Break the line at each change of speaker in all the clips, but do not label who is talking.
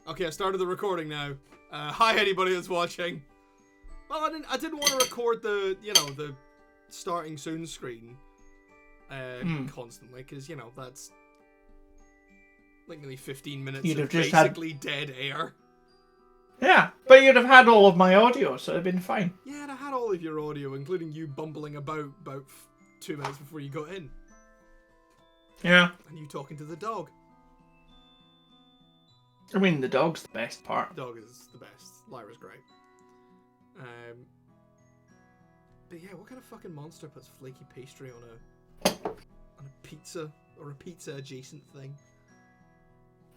Okay, I started the recording now. Hi, anybody that's watching. Well, I didn't want to record the starting soon screen constantly, because, that's like nearly 15 minutes of basically dead air.
Yeah, but you'd have had all of my audio, so it'd been fine.
Yeah, and I had all of your audio, including you bumbling about 2 minutes before you got in.
Yeah.
And you talking to the dog.
I mean, the dog's the best part.
The dog is the best. Lyra's great. But yeah, what kind of fucking monster puts flaky pastry on a pizza or a pizza adjacent thing?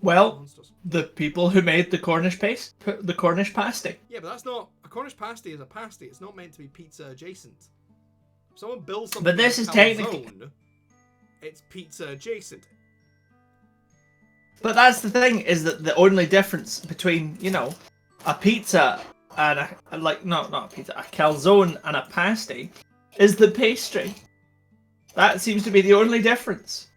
Well, the people who made the Cornish pasty.
Yeah, but that's not a Cornish pasty. Is a pasty. It's not meant to be pizza adjacent. If someone builds something,
but this is technically,
it's pizza adjacent.
But that's the thing, is that the only difference between, a pizza and a calzone and a pasty is the pastry. That seems to be the only difference.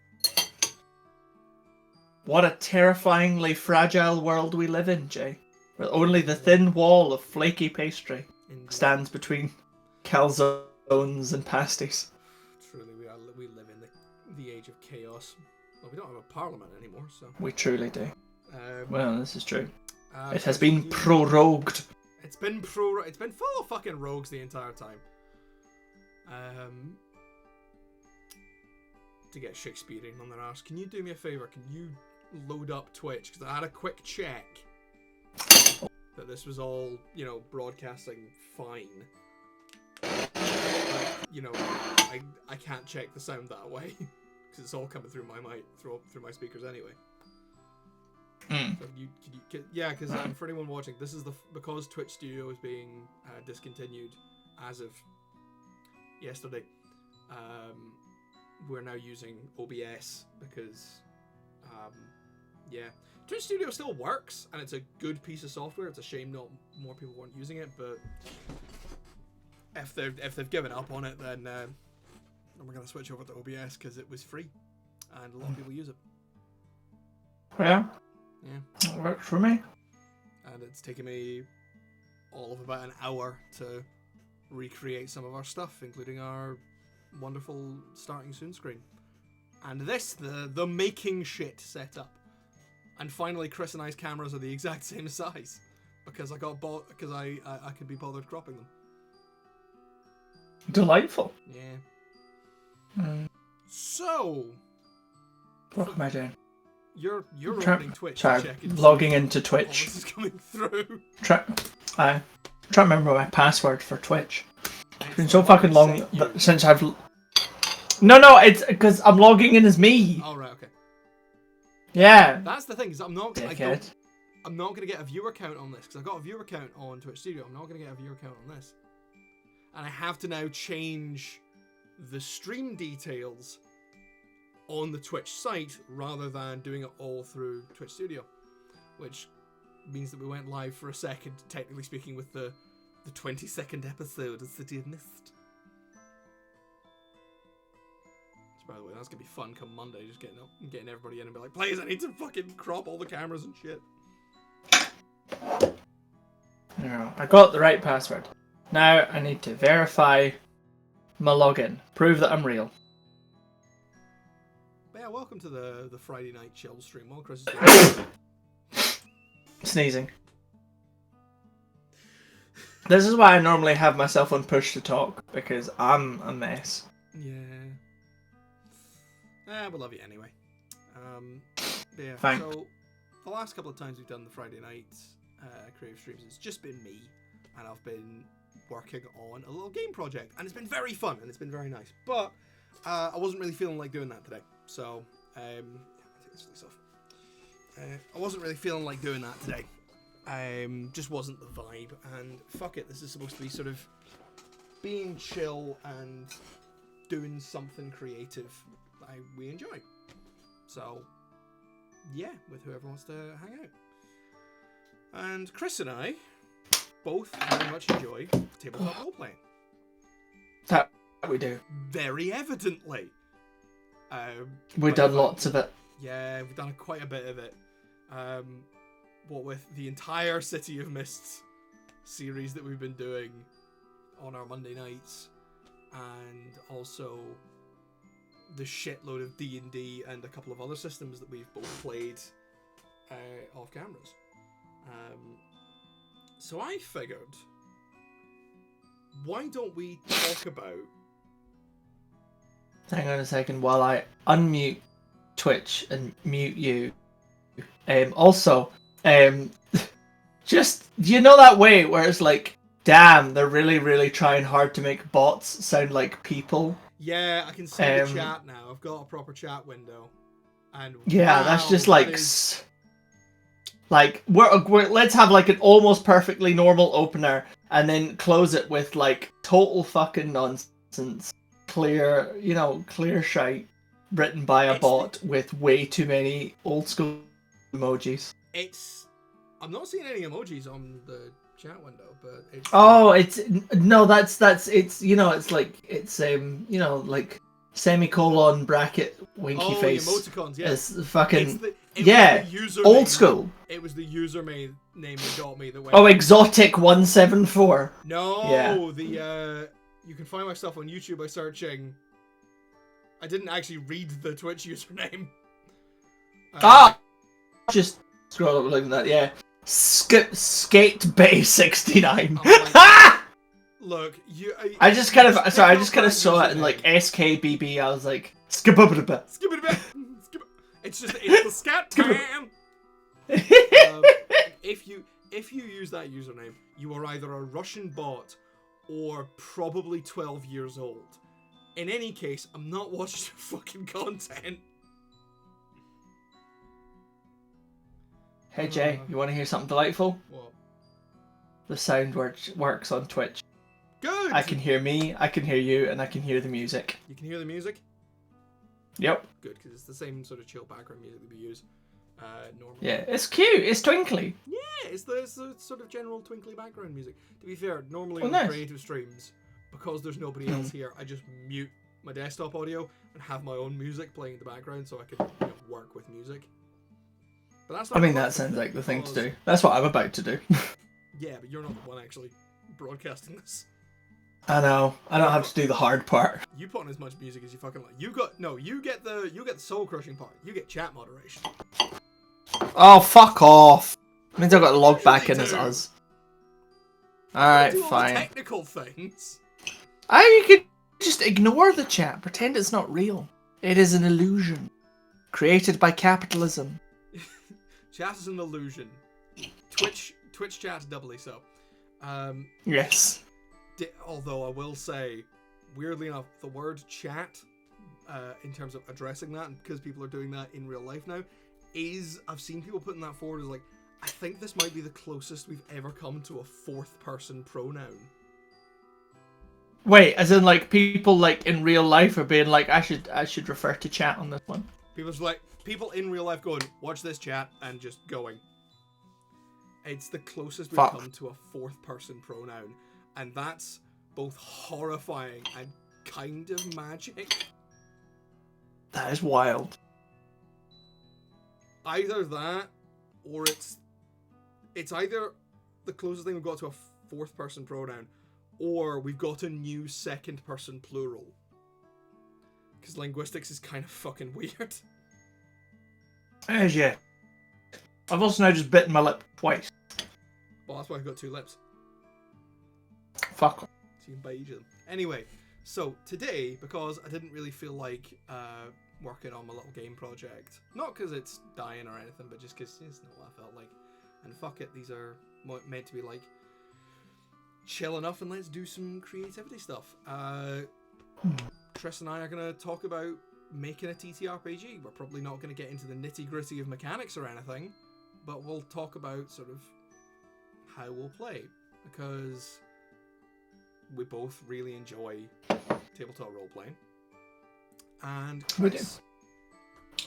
What a terrifyingly fragile world we live in, Jay. Where only the thin wall of flaky pastry stands between calzones and pasties.
Truly, we live in the age of chaos. Well, we don't have a parliament anymore, so...
We truly do. Well, this is true. It has been prorogued.
It's been full of fucking rogues the entire time. To get Shakespearean on their arse, can you do me a favour? Can you load up Twitch? Because I had a quick check that this was all, broadcasting fine. I can't check the sound that way. Because it's all coming through my mic, through my speakers anyway. So because for anyone watching, this is because Twitch Studio is being discontinued as of yesterday. We're now using OBS because, Twitch Studio still works and it's a good piece of software. It's a shame not more people weren't using it, but if they've given up on it, then. And we're going to switch over to OBS because it was free and a lot of people use it.
Yeah.
Yeah.
It works for me.
And it's taken me all of about an hour to recreate some of our stuff, including our wonderful starting soon screen. And this, the making shit setup. And finally, Chris and I's cameras are the exact same size because I could be bothered cropping them.
Delightful.
Yeah.
So, what am I doing?
You're opening Twitch.
Logging into Twitch.
This is coming through.
I try to remember my password for Twitch. It's been so fucking long since I've. No, it's because I'm logging in as me.
Oh right, okay.
Yeah.
That's the thing, is I'm not gonna get a viewer count on this because I've got a viewer count on Twitch Studio. I'm not gonna get a viewer count on this, and I have to now change the stream details on the Twitch site rather than doing it all through Twitch Studio, which means that we went live for a second, technically speaking, with the 22nd episode of City of Mist. So, by the way, that's gonna be fun come Monday, just getting everybody in and be like, please, I need to fucking crop all the cameras and shit.
No, I got the right password. Now I need to verify my login. Prove that I'm real.
But yeah, welcome to the Friday night chill stream. While Chris is doing
sneezing. This is why I normally have myself on push to talk, because I'm a mess.
Yeah. We love you anyway. But yeah,
Thanks.
So the last couple of times we've done the Friday night creative streams, it's just been me, and I've been working on a little game project, and it's been very fun and it's been very nice, but I wasn't really feeling like doing that today, so take this off. I wasn't really feeling like doing that today. Just wasn't the vibe, and fuck it, this is supposed to be sort of being chill and doing something creative that we enjoy, so yeah, with whoever wants to hang out. And Chris and I both very much enjoy tabletop role-playing.
That we do.
Very evidently.
We've done lots of it.
Yeah, we've done quite a bit of it. what with the entire City of Mists series that we've been doing on our Monday nights, and also the shitload of D&D and a couple of other systems that we've both played off cameras. So I figured, why don't we talk about...
Hang on a second while I unmute Twitch and mute you. Just, you know that way where it's like, damn, they're really, really trying hard to make bots sound like people?
Yeah, I can see the chat now. I've got a proper chat window. And
yeah,
wow,
that's just like... Like, let's have like an almost perfectly normal opener and then close it with like total fucking nonsense. Clear shite written by a bot with way too many old school emojis.
I'm not seeing any emojis on the chat window, but it's...
Oh, it's like semicolon bracket winky face.
Emoticons, yeah.
It's fucking
the
old school.
It was the username that got me. That went,
oh, exotic 174.
No,
yeah.
You can find my stuff on YouTube by searching. I didn't actually read the Twitch username.
Just scroll up like that. Yeah, Skate Bay 69.
Look,
I just kind of saw it in like SKBB. I was like, skip a bit.
It's the scat man. If you use that username, you are either a Russian bot or probably 12 years old. In any case, I'm not watching your fucking content.
Hey Jay, you want to hear something delightful?
What?
The sound works on Twitch.
Good!
I can hear me, I can hear you, and I can hear the music.
You can hear the music?
Yep.
Good, because it's the same sort of chill background music that we use normally.
Yeah, it's cute, it's twinkly.
Yeah, it's the sort of general twinkly background music. To be fair, normally on
nice.
creative streams, because there's nobody else here, I just mute my desktop audio and have my own music playing in the background so I can work with music. But that's not
that sounds like the thing to do. That's what I'm about to do.
Yeah, but you're not the one actually broadcasting this.
I know. I don't have to do the hard part.
You put on as much music as you fucking like. You get the soul crushing part. You get chat moderation.
Oh, fuck off. Means I've got to log back in as us. Alright, fine.
Technical things.
You could just ignore the chat. Pretend it's not real. It is an illusion. Created by capitalism.
Chat is an illusion. Twitch chat's doubly so.
Yes.
Although I will say, weirdly enough, the word chat, in terms of addressing that, and because people are doing that in real life now, I've seen people putting that forward as like, I think this might be the closest we've ever come to a fourth person pronoun.
Wait, as in like people like in real life are being like, I should refer to chat on this one.
People in real life going, watch this chat, and just going. It's the closest we've come to a fourth person pronoun, and that's both horrifying and kind of magic.
That is wild.
Either that, or it's either the closest thing we've got to a fourth person pronoun, or we've got a new second person plural. Because linguistics is kind of fucking weird.
Yeah. I've also now just bitten my lip twice.
Well, that's why I've got two lips.
Fuck.
So you can bite each of them. Anyway, so today, because I didn't really feel like working on my little game project, not because it's dying or anything, but just because it's not what I felt like. And fuck it, these are meant to be like chill enough, and let's do some creativity stuff. Tris and I are going to talk about making a TTRPG. We're probably not going to get into the nitty-gritty of mechanics or anything, but we'll talk about sort of how we'll play, because we both really enjoy tabletop role-playing. And Chris,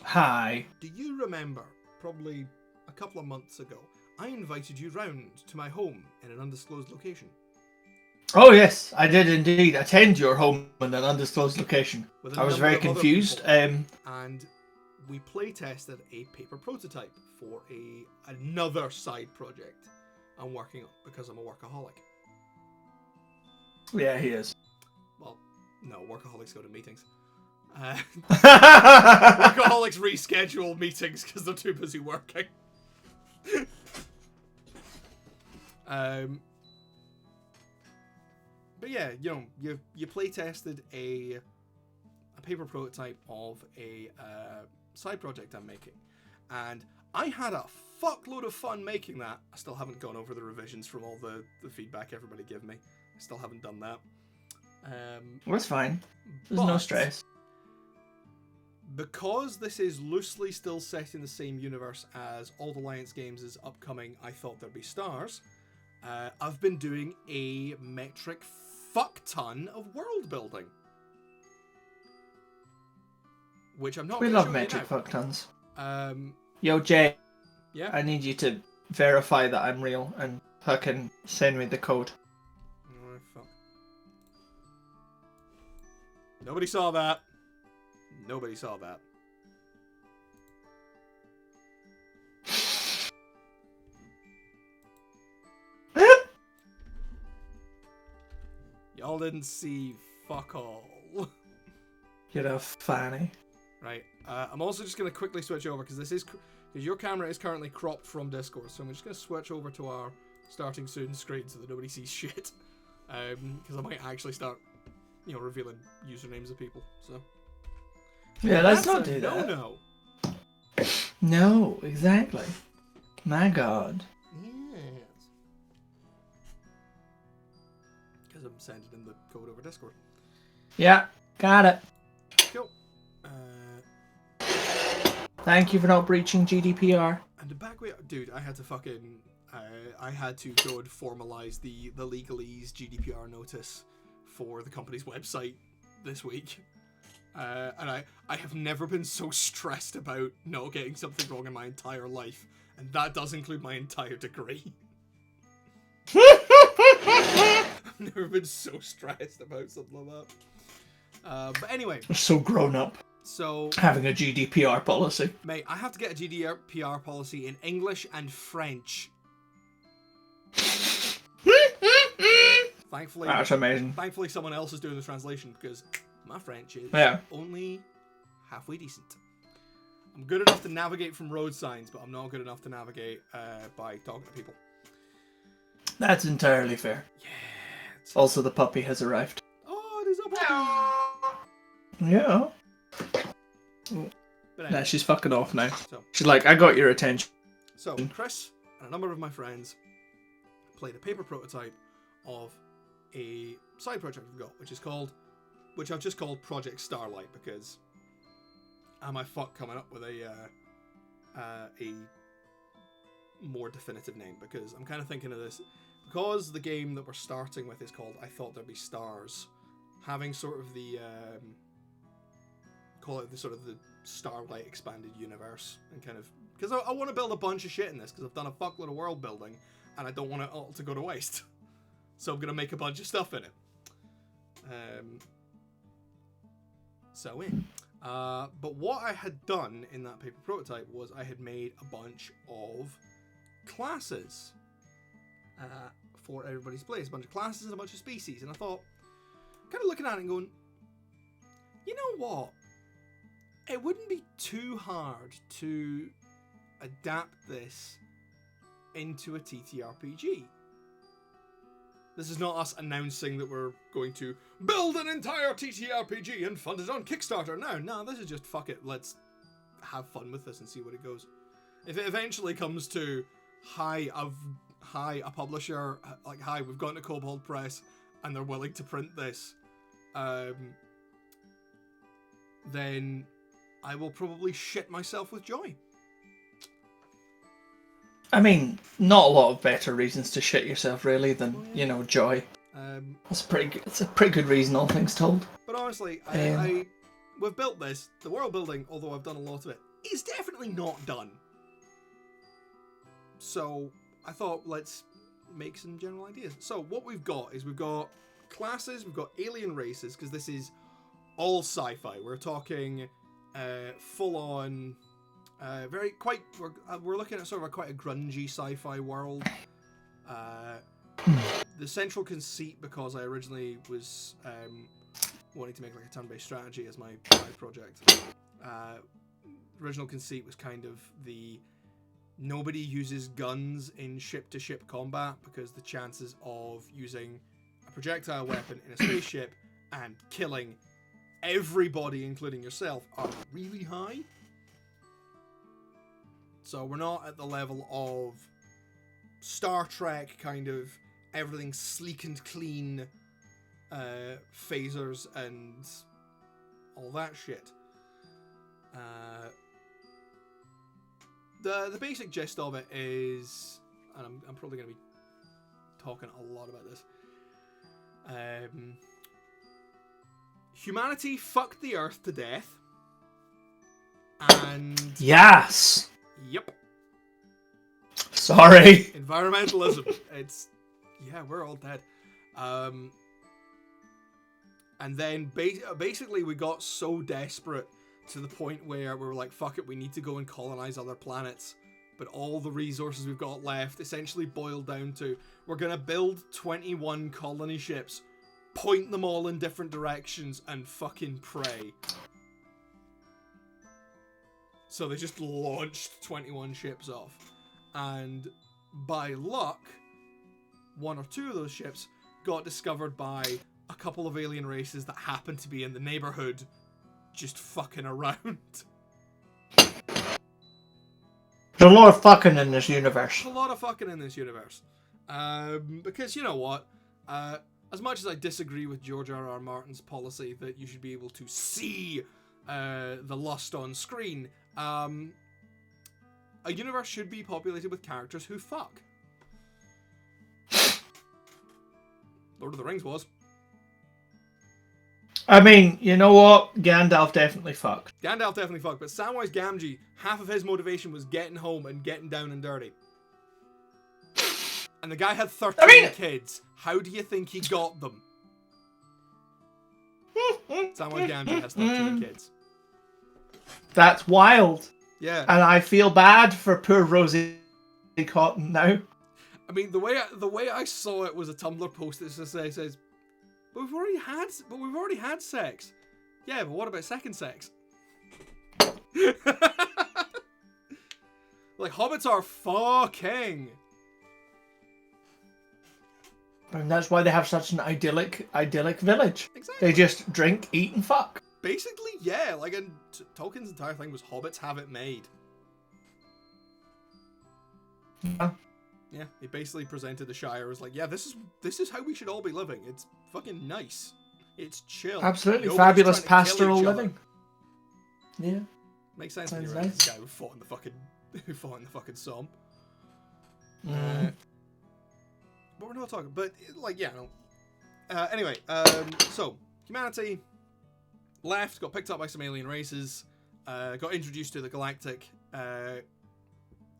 hi.
Do you remember, probably a couple of months ago, I invited you round to my home in an undisclosed location?
Oh yes, I did indeed attend your home in an undisclosed location. I was very confused.
And we play tested a paper prototype for another side project I'm working on because I'm a workaholic.
Yeah, he is.
Well, no, workaholics go to meetings. Workaholics reschedule meetings because they're too busy working. But yeah, you play tested a paper prototype of a side project I'm making, and I had a fuckload of fun making that. I still haven't gone over the revisions from all the feedback everybody gave me. I still haven't done that.
That's fine. There's no stress.
Because this is loosely still set in the same universe as Old Alliance Games' upcoming I Thought There'd Be Stars, I've been doing a metric fuck ton of world building. Which I'm not
We
gonna
love
show
metric
you now.
fuck tons.
Um,
Yo, Jay.
yeah.
I need you to verify that I'm real and fucking send me the code.
Oh, fuck. Nobody saw that. Nobody saw that. Y'all didn't see fuck all.
You're a fanny.
Right. I'm also just going to quickly switch over because because your camera is currently cropped from Discord, so I'm just going to switch over to our starting soon screen so that nobody sees shit. Because I might actually start, revealing usernames of people. So.
Yeah, let's not do that.
No.
No, exactly. My God.
Yes. Because I'm sending in the code over Discord.
Yeah, got it.
Cool.
Thank you for not breaching GDPR.
And the back way, dude, I had to fucking, I had to go and formalize the legalese GDPR notice for the company's website this week. And I have never been so stressed about not getting something wrong in my entire life. And that does include my entire degree. I've never been so stressed about something like that. But anyway.
We're so grown up.
So
having a GDPR policy.
Mate, I have to get a GDPR policy in English and French. Thankfully,
that's amazing.
Thankfully, someone else is doing the translation because my French is only halfway decent. I'm good enough to navigate from road signs, but I'm not good enough to navigate by talking to people.
That's entirely fair.
Yeah.
Also, the puppy has arrived.
Oh, it is a puppy.
Yeah.
But anyway,
nah, she's fucking off now.
So,
she's like, I got your attention.
So, Chris and a number of my friends played a paper prototype of a side project we've got, which I've just called Project Starlight because am I fuck coming up with a more definitive name, because I'm kind of thinking of this because the game that we're starting with is called I Thought There'd Be Stars, having sort of the call it the sort of the Starlight expanded universe, and kind of because I want to build a bunch of shit in this because I've done a fuckload of world building and I don't want it all to go to waste, so I'm gonna make a bunch of stuff in it. But what I had done in that paper prototype was I had made a bunch of classes for everybody's place, a bunch of classes and a bunch of species, and I thought, kind of looking at it and going, you know what? It wouldn't be too hard to adapt this into a TTRPG. This is not us announcing that we're going to build an entire TTRPG and fund it on Kickstarter. No, this is just fuck it. Let's have fun with this and see what it goes. If it eventually comes to, hi, a publisher, like, hi, we've gone to Kobold Press and they're willing to print this, then I will probably shit myself with joy.
I mean, not a lot of better reasons to shit yourself, really, than, you know, joy. That's pretty good. It's a pretty good reason, all things told.
But honestly, we've built this. The world building, although I've done a lot of it, is definitely not done. So I thought, let's make some general ideas. So what we've got is we've got classes, we've got alien races, because this is all sci-fi. We're talking full on, we're looking at sort of quite a grungy sci-fi world. The central conceit, because I originally was wanting to make like a turn-based strategy as my side project. Original conceit was kind of nobody uses guns in ship-to-ship combat because the chances of using a projectile weapon in a spaceship and killing everybody, including yourself, are really high. So we're not at the level of Star Trek kind of everything sleek and clean, phasers and all that shit. The basic gist of it is, and I'm probably going to be talking a lot about this. Humanity fucked the Earth to death, and
yes.
Yep.
Sorry.
Environmentalism. We're all dead. And then basically we got so desperate to the point where we were like, fuck it, we need to go and colonize other planets. But all the resources we've got left essentially boiled down to, we're going to build 21 colony ships, point them all in different directions, and fucking pray. So they just launched 21 ships off. And by luck, one or two of those ships got discovered by a couple of alien races that happened to be in the neighborhood just fucking around.
There's a lot of fucking in this universe.
There's a lot of fucking in this universe. Because you know what? As much as I disagree with George R.R. Martin's policy that you should be able to see the lust on screen, a universe should be populated with characters who fuck. Lord of the Rings was.
I mean, you know what? Gandalf definitely fucked.
But Samwise Gamgee, half of his motivation was getting home and getting down and dirty. And the guy had 13 kids. How do you think he got them? Samwise Gamgee has 13 kids.
That's wild.
Yeah.
And I feel bad for poor Rosie Cotton now.
I mean, the way I saw it was a Tumblr post that says, But we've already had sex. Yeah, but what about second sex? Like, hobbits are fucking.
And that's why they have such an idyllic village.
Exactly.
They just drink, eat, and fuck.
Basically, yeah. Like, and Tolkien's entire thing was hobbits have it made.
Yeah.
Yeah, he basically presented the Shire as like, yeah, this is how we should all be living. It's fucking nice. It's chill.
Absolutely.
Nobody's
Fabulous
trying to kill
pastoral
each other.
living. Yeah.
Makes sense.
Sounds
Right.
nice.
This guy who fought in the fucking Somme. But we're not talking. But like, yeah, no. Anyway, so humanity left, got picked up by some alien races, got introduced to the galactic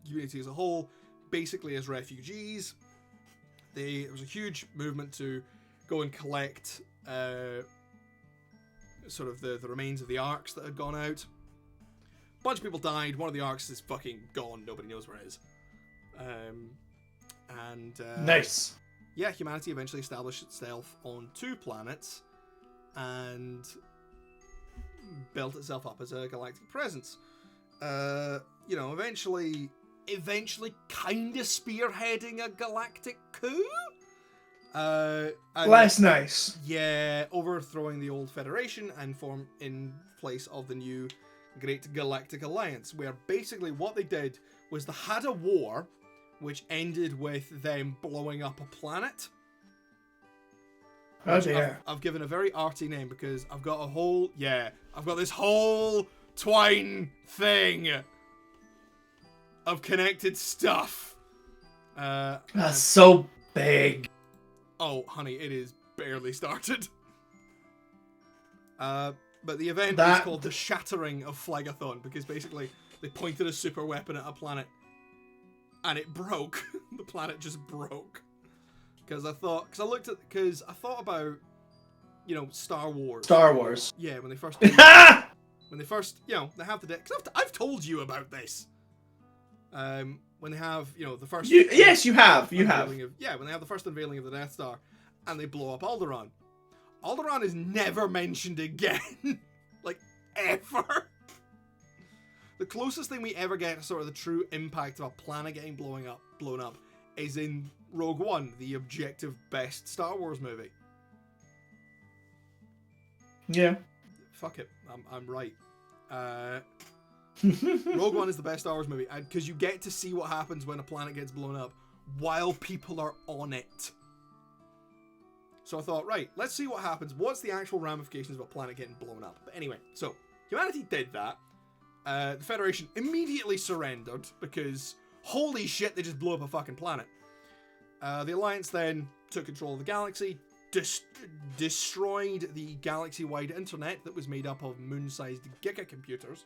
community as a whole, basically as refugees. There was a huge movement to go and collect sort of the remains of the arks that had gone out. A bunch of people died. One of the arks is fucking gone. Nobody knows where it is.
Nice.
Yeah, humanity eventually established itself on 2 planets and built itself up as a galactic presence. Eventually kind of spearheading a galactic coup.
That's nice.
Yeah, overthrowing the old Federation and form in place of the new Great Galactic Alliance, where basically what they did was they had a war which ended with them blowing up a planet.
Oh dear.
I've given a very arty name because I've got this whole twine thing of connected stuff.
That's so big.
Oh, honey, it is barely started. But the event is called the Shattering of Phlegathon because basically they pointed a super weapon at a planet and it broke. The planet just broke. Because I thought about, Star Wars.
Star Wars.
Yeah, when they first when they first, you know, they have the deck. Because I've told you about this. When they have, you know, the first.
Yes, you have. You have.
When they have the first unveiling of the Death Star, and they blow up Alderaan. Alderaan is never mentioned again, like ever. The closest thing we ever get to sort of the true impact of a planet getting blown up, is in Rogue One, the objective best Star Wars movie.
Yeah.
Fuck it, I'm right. Rogue One is the best Star Wars movie, because you get to see what happens when a planet gets blown up while people are on it. So I thought, right, let's see what happens. What's the actual ramifications of a planet getting blown up? But anyway, so humanity did that. The Federation immediately surrendered because holy shit, they just blew up a fucking planet. The Alliance then took control of the galaxy, destroyed the galaxy-wide internet that was made up of moon-sized gigacomputers.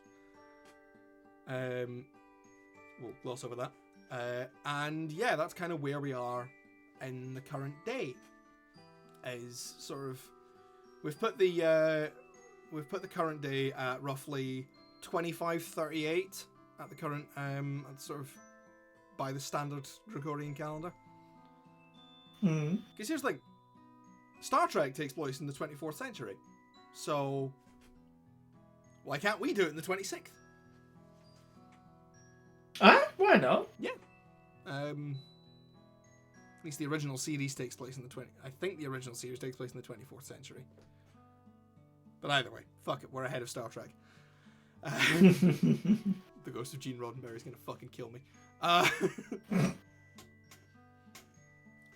We'll gloss over that. And yeah, that's kind of where we are in the current day. Is sort of we've put the current day at roughly 2538 at the current sort of by the standard Gregorian calendar. Because here's the thing, Star Trek takes place in the 24th century, so why can't we do it in the 26th?
Why not?
Yeah. At least the original series takes place in the I think the original series takes place in the 24th century. But either way, fuck it, we're ahead of Star Trek. The ghost of Gene Roddenberry is gonna fucking kill me. But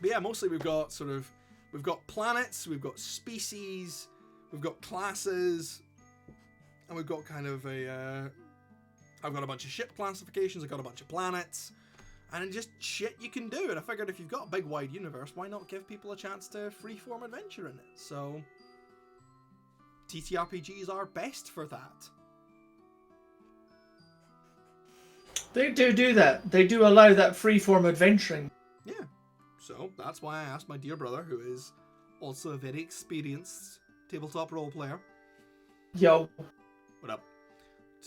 yeah, mostly we've got planets, we've got species, we've got classes, and we've got kind of I've got a bunch of ship classifications, I've got a bunch of planets, and just shit you can do. And I figured if you've got a big wide universe, why not give people a chance to freeform adventure in it? So TTRPGs are best for that.
They do that. They do allow that freeform adventuring.
Yeah. So that's why I asked my dear brother, who is also a very experienced tabletop role player.
Yo.
What up?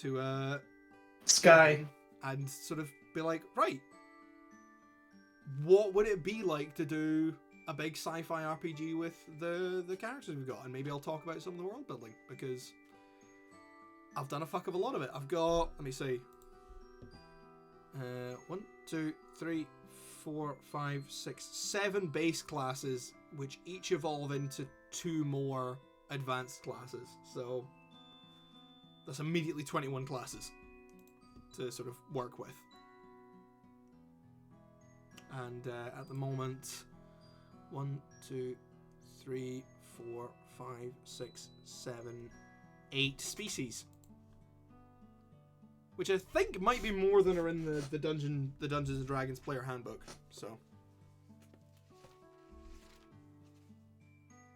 To
Sky.
And sort of be like, right, what would it be like to do a big sci-fi RPG with the characters we've got? And maybe I'll talk about some of the world building, because I've done a fuck of a lot of it. I've got, let me see, 1, 2, 3, 4, 5, 6, 7 base classes, which each evolve into 2 more advanced classes. So that's immediately 21 classes to sort of work with. And at the moment, 1, 2, 3, 4, 5, 6, 7, 8 species, which I think might be more than are in the Dungeons and Dragons player handbook. So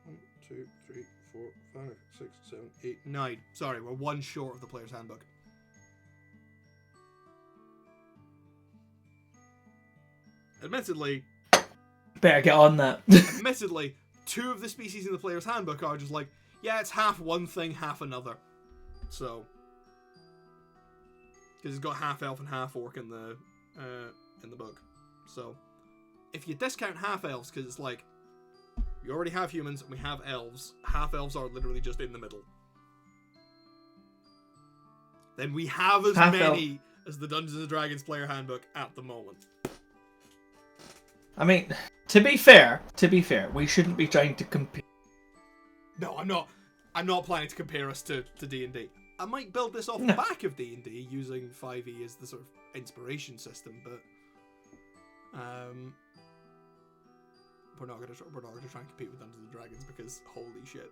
1, 2, 3, 4, 5, 6, 7, 8, 9. Sorry, we're 1 short of the player's handbook. Admittedly,
better get on that.
Admittedly, 2 of the species in the player's handbook are just like, yeah, it's half one thing, half another. So, because it's got half elf and half orc in the book. So, if you discount half elves, because it's like, we already have humans and we have elves. Half elves are literally just in the middle. Then we have as many as the Dungeons and Dragons player handbook at the moment.
I mean, to be fair, we shouldn't be trying to compete.
No, I'm not planning to compare us to D&D. I might build this off the back of D&D using 5e as the sort of inspiration system, but we're not gonna try and compete with Dungeons and Dragons, because holy shit.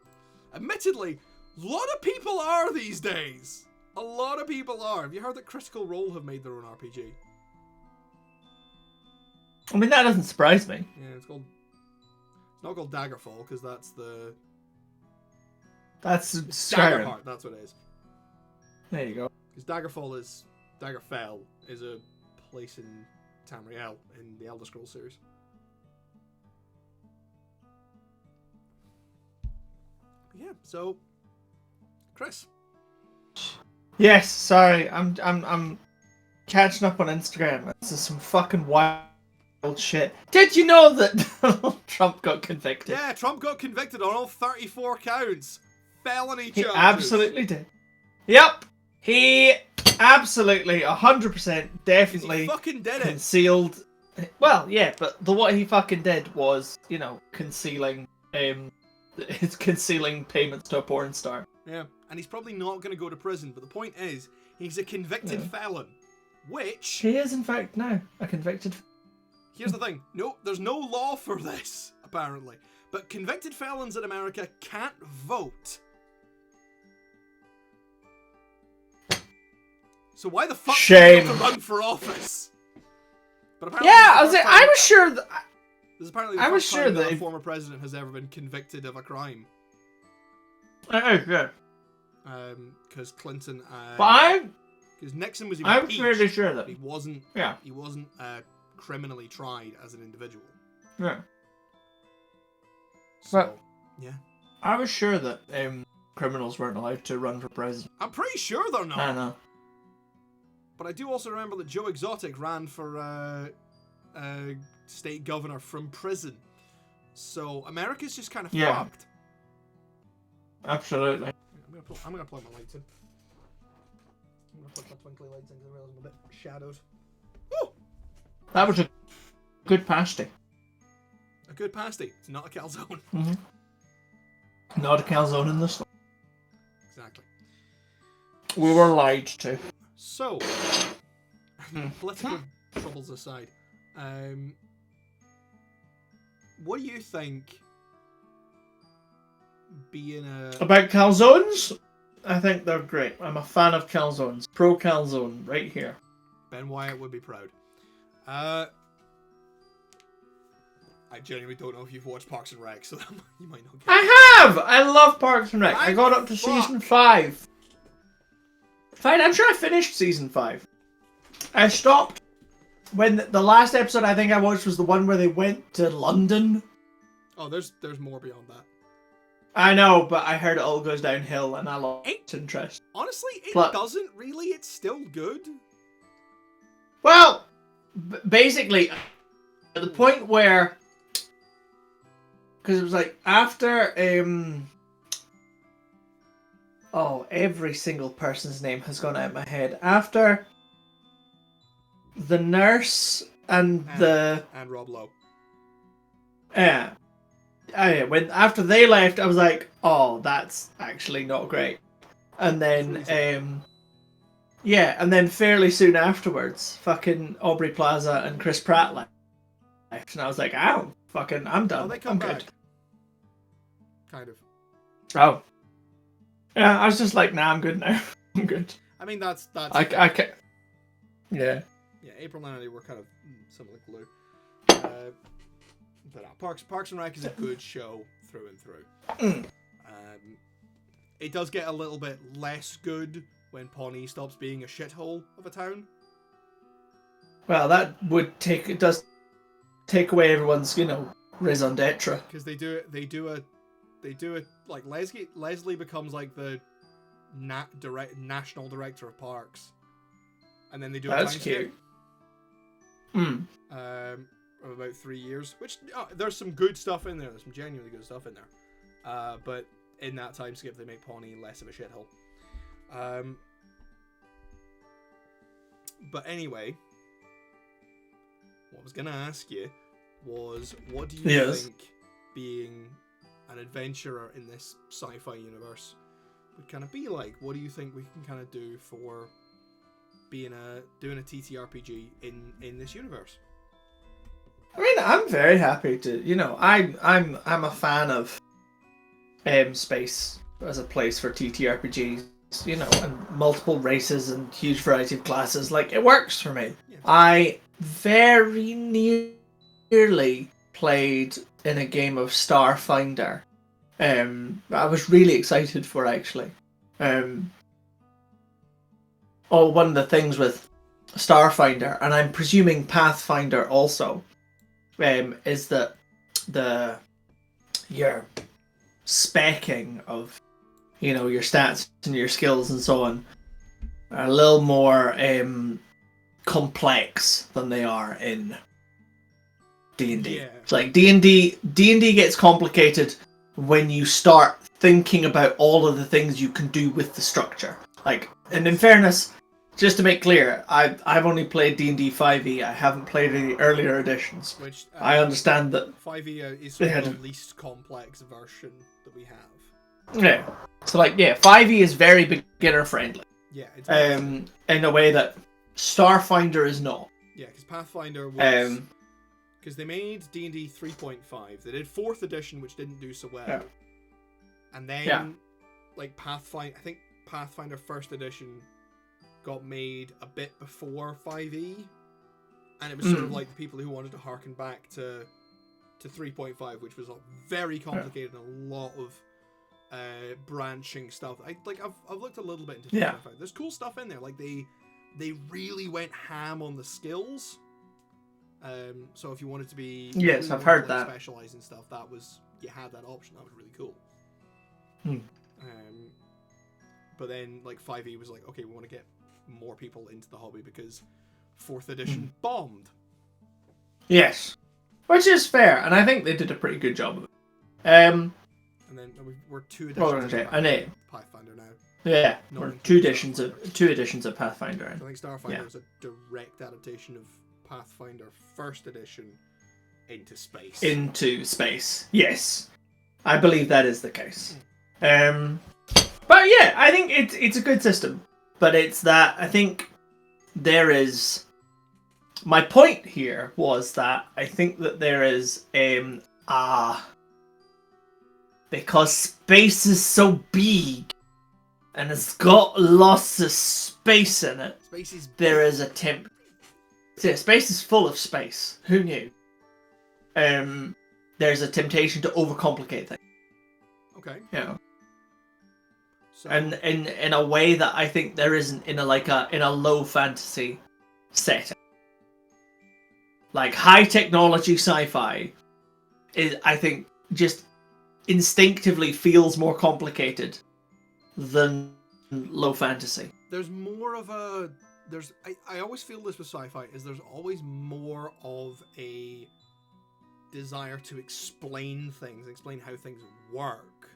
Admittedly, a lot of people are these days. A lot of people are. Have you heard that Critical Role have made their own RPG?
I mean, that doesn't surprise me.
Yeah, it's not called Daggerfall, because that's
Skyrim.
Daggerheart, that's what it is.
There you go.
Because Daggerfell is a place in Tamriel in the Elder Scrolls series. But yeah, so Chris,
Yes, sorry, I'm catching up on Instagram. This is some fucking wild shit. Did you know that Trump got convicted?
Yeah, Trump got convicted on all 34 counts. Felony
He
charges.
absolutely did. Yep, he absolutely 100% definitely
He fucking did it.
concealed. Well, yeah, but what he fucking did was, concealing it's concealing payments to a porn star.
Yeah, and he's probably not going to go to prison, but the point is, he's a convicted felon. Which...
He is, in fact, now a convicted...
Here's the thing. No, there's no law for this, apparently. But convicted felons in America can't vote. So why the fuck
Shame.
do you have to run for office? But apparently
Yeah, I was sure that...
This is apparently the first
sure
time that
that
a former president has ever been convicted of a crime.
Oh, yeah.
Because Clinton...
But
because Nixon was
I'm
impeached,
fairly sure that...
he wasn't...
Yeah.
He wasn't criminally tried as an individual.
Yeah.
So,
But
yeah.
I was sure that criminals weren't allowed to run for president.
I'm pretty sure they're not.
I know.
But I do also remember that Joe Exotic ran for state governor from prison. So America's just kind of fucked.
Absolutely.
I'm gonna plug my lights in. I'm gonna plug my twinkly lights in because I realize I'm a bit shadowed. Woo!
That was a good pasty.
A good pasty. It's not a calzone.
Mm-hmm. Not a calzone in this one.
Exactly.
We were lied to.
So, political troubles aside, what do you think being a...
About calzones? I think they're great. I'm a fan of calzones. Pro calzone, right here.
Ben Wyatt would be proud. I genuinely don't know if you've watched Parks and Rec, so you might not get it.
I have! I love Parks and Rec. I got up to season 5. Fine, I'm sure I finished season 5. I stopped when the last episode I think I watched was the one where they went to London.
Oh, there's more beyond that.
I know, but I heard it all goes downhill and I lost interest.
Honestly, it
But-
doesn't really. It's still good.
Well, basically, at the point where... Because it was like, after... Oh, every single person's name has gone out of my head. After the nurse and the...
And Rob Lowe.
Yeah. After they left, I was like, oh, that's actually not great. And then, and then fairly soon afterwards, fucking Aubrey Plaza and Chris Pratt left. And I was like, I'm done.
Oh, they come
I'm
back.
good.
Kind of.
Oh. Yeah, I was just like, nah, I'm good now. I'm good.
I mean, that's.
I can. Yeah.
Yeah, April and Andy were kind of similar glue. But Parks and Rec is a good show through and through. It does get a little bit less good when Pawnee stops being a shithole of a town.
Well, that does take away everyone's, raison d'etre.
Because they do it like Leslie becomes like the national director of parks, and then they do a
That's
time
cute.
skip. Of about 3 years, which there's some good stuff in there. There's some genuinely good stuff in there. But in that time skip, they make Pawnee less of a shithole. But anyway, what I was gonna ask you was, what do you think being an adventurer in this sci-fi universe would kind of be like? What do you think we can kind of do for doing a TTRPG in this universe?
I mean, I'm very happy to, I'm a fan of space as a place for TTRPGs, and multiple races and huge variety of classes. Like, it works for me.
Yeah.
I very nearly played in a game of Starfinder. I was really excited for, actually. One of the things with Starfinder, and I'm presuming Pathfinder also, is that your specking of your stats and your skills and so on are a little more complex than they are in D&D.
Yeah.
It's like D&D gets complicated when you start thinking about all of the things you can do with the structure. Like, and in fairness, just to make clear, I've only played D&D 5e. I haven't played any earlier editions.
Which
I understand that
5e is sort of the least complex version that we have.
Yeah. So like, yeah, 5e is very beginner friendly.
Yeah. It's
in a way that Starfinder is not.
Yeah, because Pathfinder was because they made D&D 3.5. They did 4th edition, which didn't do so well.
Yeah.
And then like Pathfinder, I think Pathfinder 1st edition got made a bit before 5e, and it was sort of like the people who wanted to harken back to 3.5, which was very complicated and a lot of branching stuff. I've looked a little bit into 3.5. There's cool stuff in there. Like they really went ham on the skills. So if you wanted to be
I've heard that
specialize in stuff, you had that option. That was really cool. But then like 5e was like, okay, we want to get more people into the hobby because 4th edition bombed.
Yes, which is fair, and I think they did a pretty good job of it.
And then we're 2 editions of Pathfinder now.
Yeah, we're 2 editions of Pathfinder.
I think Starfinder is a direct adaptation of Pathfinder 1st edition into space. Yes,
I believe that is the case. But yeah, I think it's a good system. But it's that I think there is. My point here was that I think that there is because space is so big and it's got lots of space in it. There is a temp. Yeah, space is full of space. Who knew? There's a temptation to overcomplicate things.
Okay.
Yeah.
So,
and in a way that I think there isn't in a low fantasy setting. Like high technology sci-fi is, I think, just instinctively feels more complicated than low fantasy.
There's more of a I always feel this with sci-fi is there's always more of a desire to explain how things work,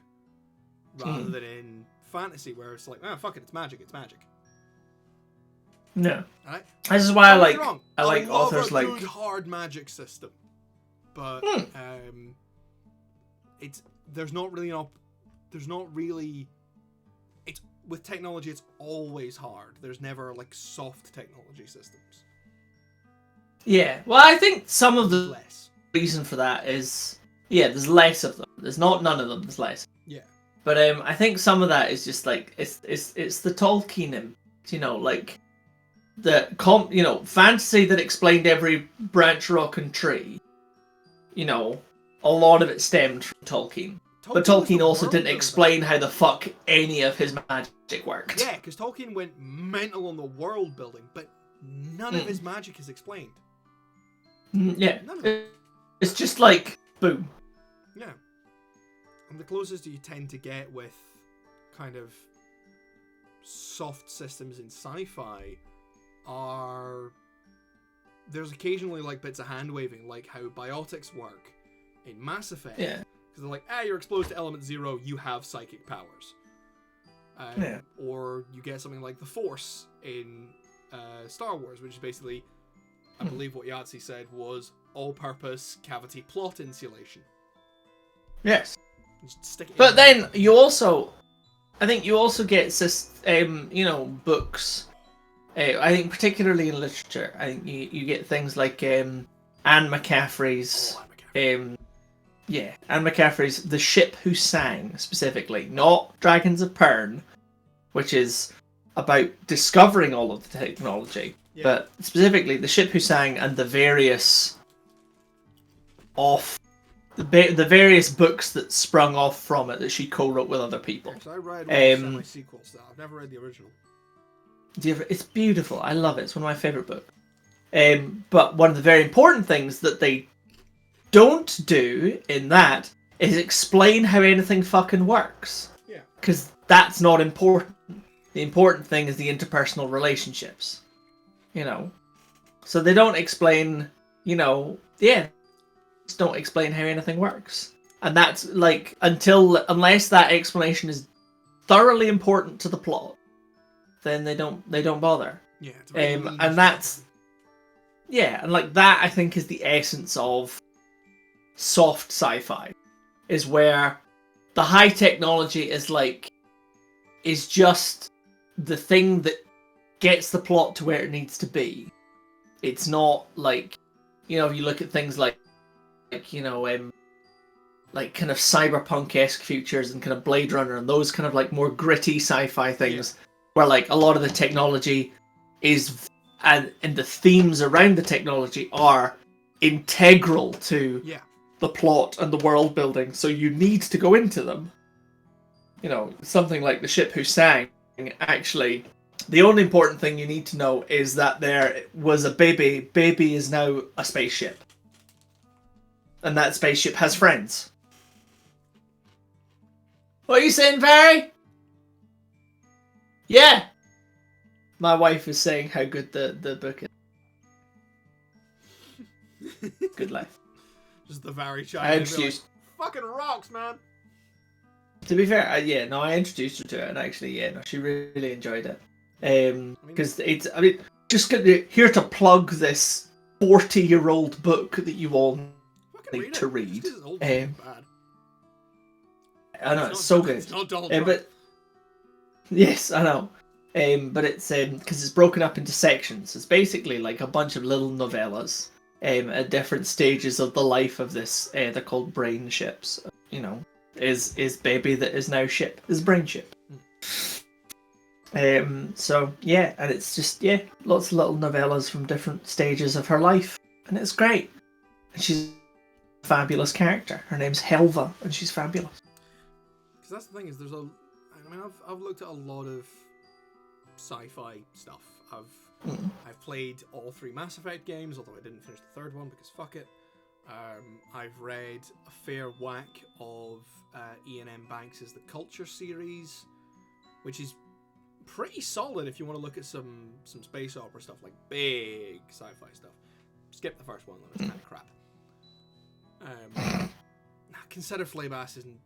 rather than in fantasy where it's like, oh fuck it, it's magic.
No.
Right?
This is why I like
love
authors
a
like
good hard magic system, but there's not really it's with technology. It's always hard. There's never like soft technology systems.
Yeah, well, I think some of the
less
reason for that is there's less of them. There's not none of them. There's less.
Yeah.
But I think some of that is just like it's the Tolkien, like the fantasy that explained every branch, rock, and tree. A lot of it stemmed from Tolkien. But Tolkien also didn't explain how the fuck any of his magic worked.
Yeah, because Tolkien went mental on the world building, but none of his magic is explained.
Yeah. It's just like, boom.
Yeah. And the closest you tend to get with kind of soft systems in sci-fi are... There's occasionally like bits of hand-waving, like how biotics work in Mass Effect.
Yeah.
Because they're like, you're exposed to element 0, you have psychic powers. Or you get something like the Force in Star Wars, which is basically, I believe what Yahtzee said was all-purpose cavity plot insulation.
Yes.
Just stick it
but then you also, I think you also get books. I think particularly in literature, I think you get things like Anne McCaffrey's. Anne McCaffrey's The Ship Who Sang, specifically, not Dragons of Pern, which is about discovering all of the technology, but specifically The Ship Who Sang and the various books that sprung off from it that she co-wrote with other people.
I read one of the semi-sequels. I've never read the original.
It's beautiful. I love it. It's one of my favourite books. But one of the very important things that they don't do in that is explain how anything fucking works.
Yeah.
Because that's not important. The important thing is the interpersonal relationships. You know, so they don't explain. You know, yeah, just don't explain how anything works, and that's like unless that explanation is thoroughly important to the plot, then they don't bother.
Yeah, it's a very
And
lean
that's
show.
yeah, and like that I think is the essence of soft sci-fi, is where the high technology is just the thing that gets the plot to where it needs to be. It's not like, you know, if you look at things like you know, like kind of cyberpunk-esque futures and kind of Blade Runner and those kind of like more gritty sci-fi things, where like a lot of the technology is and the themes around the technology are integral to the plot and the world building, so you need to go into them. You know, something like The Ship Who Sang, actually, the only important thing you need to know is that there was a baby. Baby is now a spaceship. And that spaceship has friends. What are you saying, Barry? Yeah. My wife is saying how good the book is. Good life.
Just the very shy.
I introduced.
Like, fucking rocks, man.
To be fair, I introduced her to it, and actually, she really enjoyed it. Because just here to plug this 40-year-old book that you all need to read. I know, it's so good.
It's not Donald Trump.
But yes, I know. But it's because it's broken up into sections. It's basically like a bunch of little novellas at different stages of the life of this. They're called brain ships. You know, is baby that is now ship is brain ship. So yeah, and it's just lots of little novellas from different stages of her life, and it's great. And she's a fabulous character. Her name's Helva, and she's fabulous.
Because that's the thing is, I've looked at a lot of sci-fi stuff. I've played all 3 Mass Effect games, although I didn't finish the 3rd one because fuck it. I've read a fair whack of Ian M. Banks' The Culture series, which is pretty solid if you want to look at some space opera stuff, like big sci-fi stuff. Skip the first one though, it's kind of crap. Consider Flaybass isn't.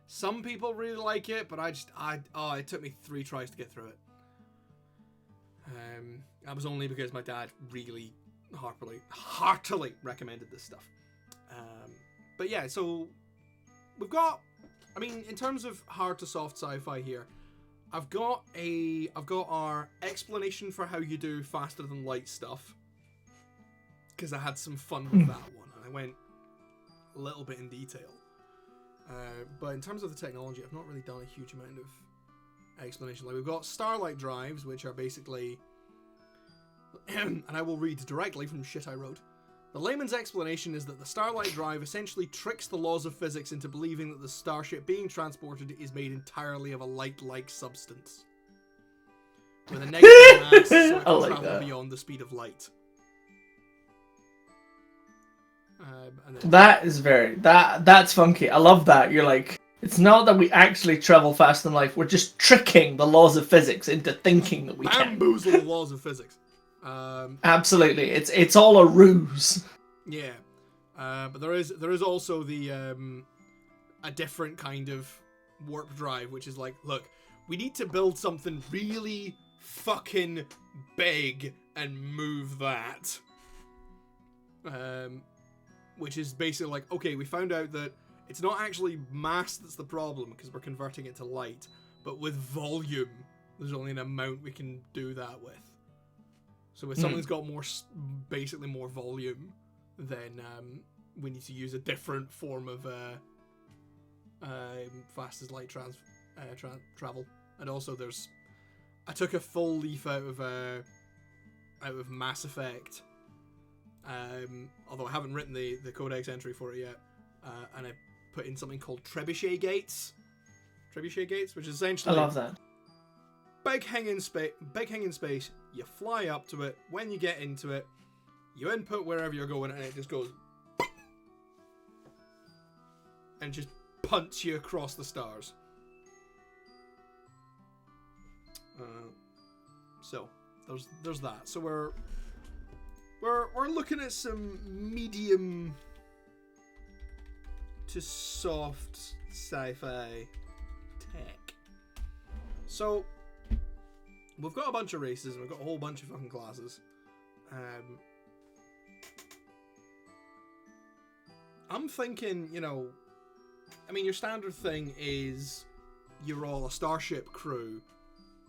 Some people really like it, but it took me 3 tries to get through it. That was only because my dad really heartily recommended this stuff. But yeah, so we've got, in terms of hard to soft sci-fi here, I've got our explanation for how you do faster than light stuff, because I had some fun with that one, and I went a little bit in detail. But in terms of the technology, I've not really done a huge amount of explanation. Like, we've got Starlight drives, which are basically, and I will read directly from shit I wrote. The layman's explanation is that the Starlight drive essentially tricks the laws of physics into believing that the starship being transported is made entirely of a light-like substance, with a negative mass, so it can travel beyond the speed of light.
That is that's funky. I love that. You're like, it's not that we actually travel faster than light. We're just tricking the laws of physics into thinking that we can.
Bamboozle the laws of physics.
Absolutely, it's all a ruse.
Yeah, but there is also the a different kind of warp drive, which is like, look, we need to build something really fucking big and move that. Which is basically like, okay, we found out that it's not actually mass that's the problem because we're converting it to light, but with volume, there's only an amount we can do that with. So if something's got basically more volume, then we need to use a different form of fast as light travel. And also I took a full leaf out of Mass Effect. Although I haven't written the codex entry for it yet, and I put in something called trebuchet gates, which is essentially,
I love that.
Big hanging space. You fly up to it. When you get into it, you input wherever you're going, and it just goes and just punts you across the stars. So there's that. So we're looking at some medium to soft sci-fi tech. So we've got a bunch of races and we've got a whole bunch of fucking classes. I'm thinking, I mean, your standard thing is you're all a starship crew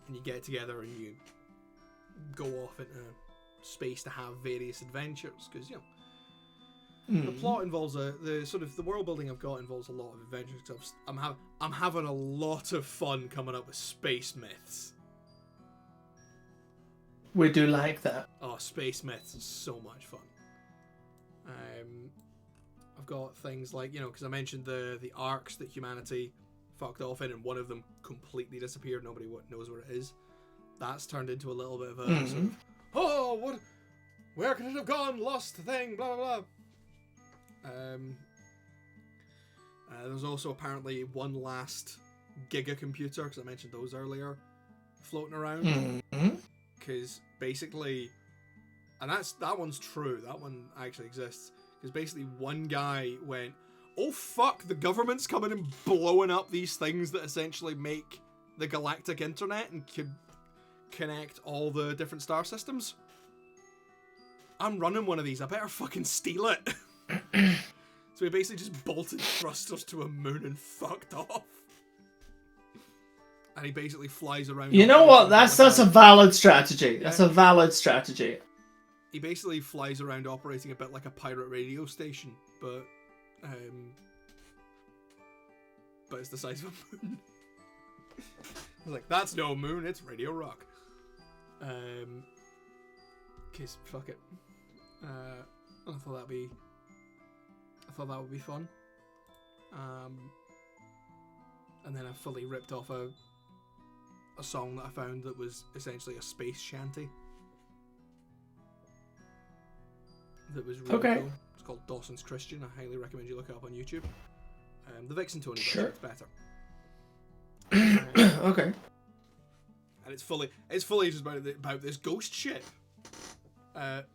and you get together and you go off into space to have various adventures, because the plot involves the world building I've got involves a lot of adventures. Cause I'm having a lot of fun coming up with space myths.
We do like that.
Oh, space myths is so much fun. I've got things like, because I mentioned the arcs that humanity fucked off in, and one of them completely disappeared. Nobody knows where it is. That's turned into a little bit of a sort of, where could it have gone? Lost thing, blah, blah, blah. There's also apparently one last Giga computer, because I mentioned those earlier, floating around. Because basically, and that one's true, that one actually exists, because basically one guy went, oh fuck, the government's coming and blowing up these things that essentially make the galactic internet and could connect all the different star systems. I'm running one of these, I better fucking steal it. So he basically just bolted thrusters to a moon and fucked off. And he basically flies around.
You know what? That's a valid strategy. Yeah. That's a valid strategy.
He basically flies around operating a bit like a pirate radio station, but it's the size of a moon. I was like, that's no moon, it's Radio Rock. Cause fuck it. I thought that would be fun. And then I fully ripped off a song that I found that was essentially a space shanty. That was really cool. It's called Dawson's Christian. I highly recommend you look it up on YouTube. The Vixen Tony version is better.
Okay.
And it's fully just about this ghost ship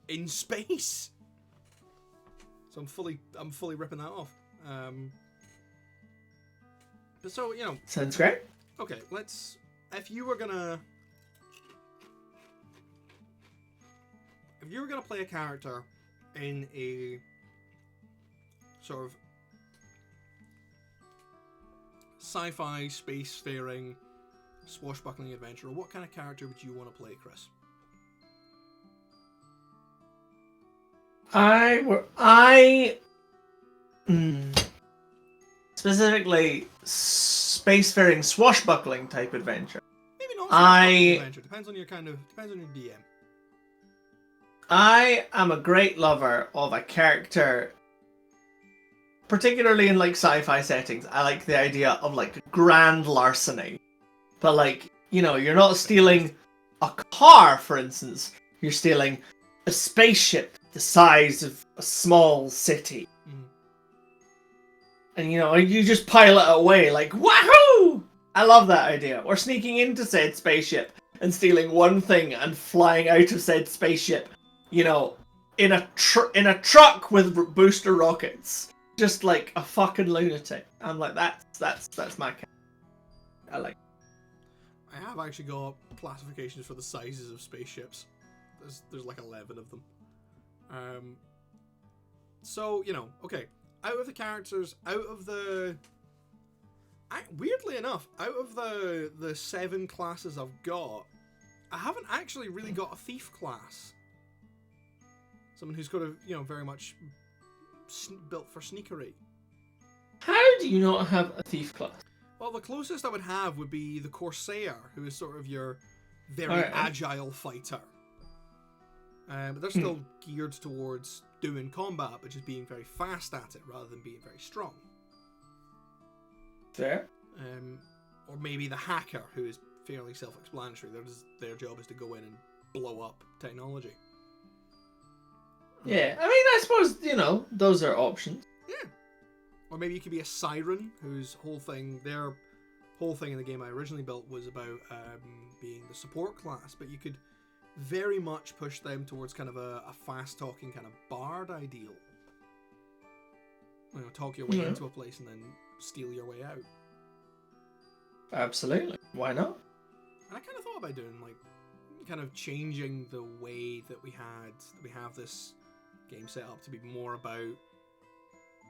in space. So I'm fully ripping that off. But so,
sounds great.
Okay, if you were gonna play a character in a sort of sci-fi, space-faring, swashbuckling adventure, what kind of character would you want to play, Chris?
Specifically spacefaring swashbuckling type adventure.
Maybe not swashbuckling adventure. Depends on your DM.
I am a great lover of a character, particularly in like sci-fi settings. I like the idea of like grand larceny. But like, you're not stealing a car, for instance. You're stealing a spaceship the size of a small city. And you just pilot it away like, wahoo! I love that idea. Or sneaking into said spaceship and stealing one thing and flying out of said spaceship, in a truck with booster rockets. Just like a fucking lunatic. I'm like, that's my character. I like.
I have actually got classifications for the sizes of spaceships. There's like 11 of them. So, okay. Out of the characters, weirdly enough, out of the 7 classes I've got, I haven't actually really got a thief class. Someone who's got very much built for sneakery.
How do you not have a thief class?
Well, the closest I would have would be the Corsair, who is sort of your very agile fighter. But they're still geared towards doing combat, but just being very fast at it rather than being very strong.
Fair.
Or maybe the hacker, who is fairly self-explanatory. Their job is to go in and blow up technology.
Yeah, I mean, I suppose,
whole thing in the game I originally built was about being the support class, but you could very much push them towards kind of a fast-talking kind of bard ideal. You know, talk your way into a place and then steal your way out.
Absolutely. Why not?
And I kind of thought about doing, like, kind of changing the way that we have this game set up to be more about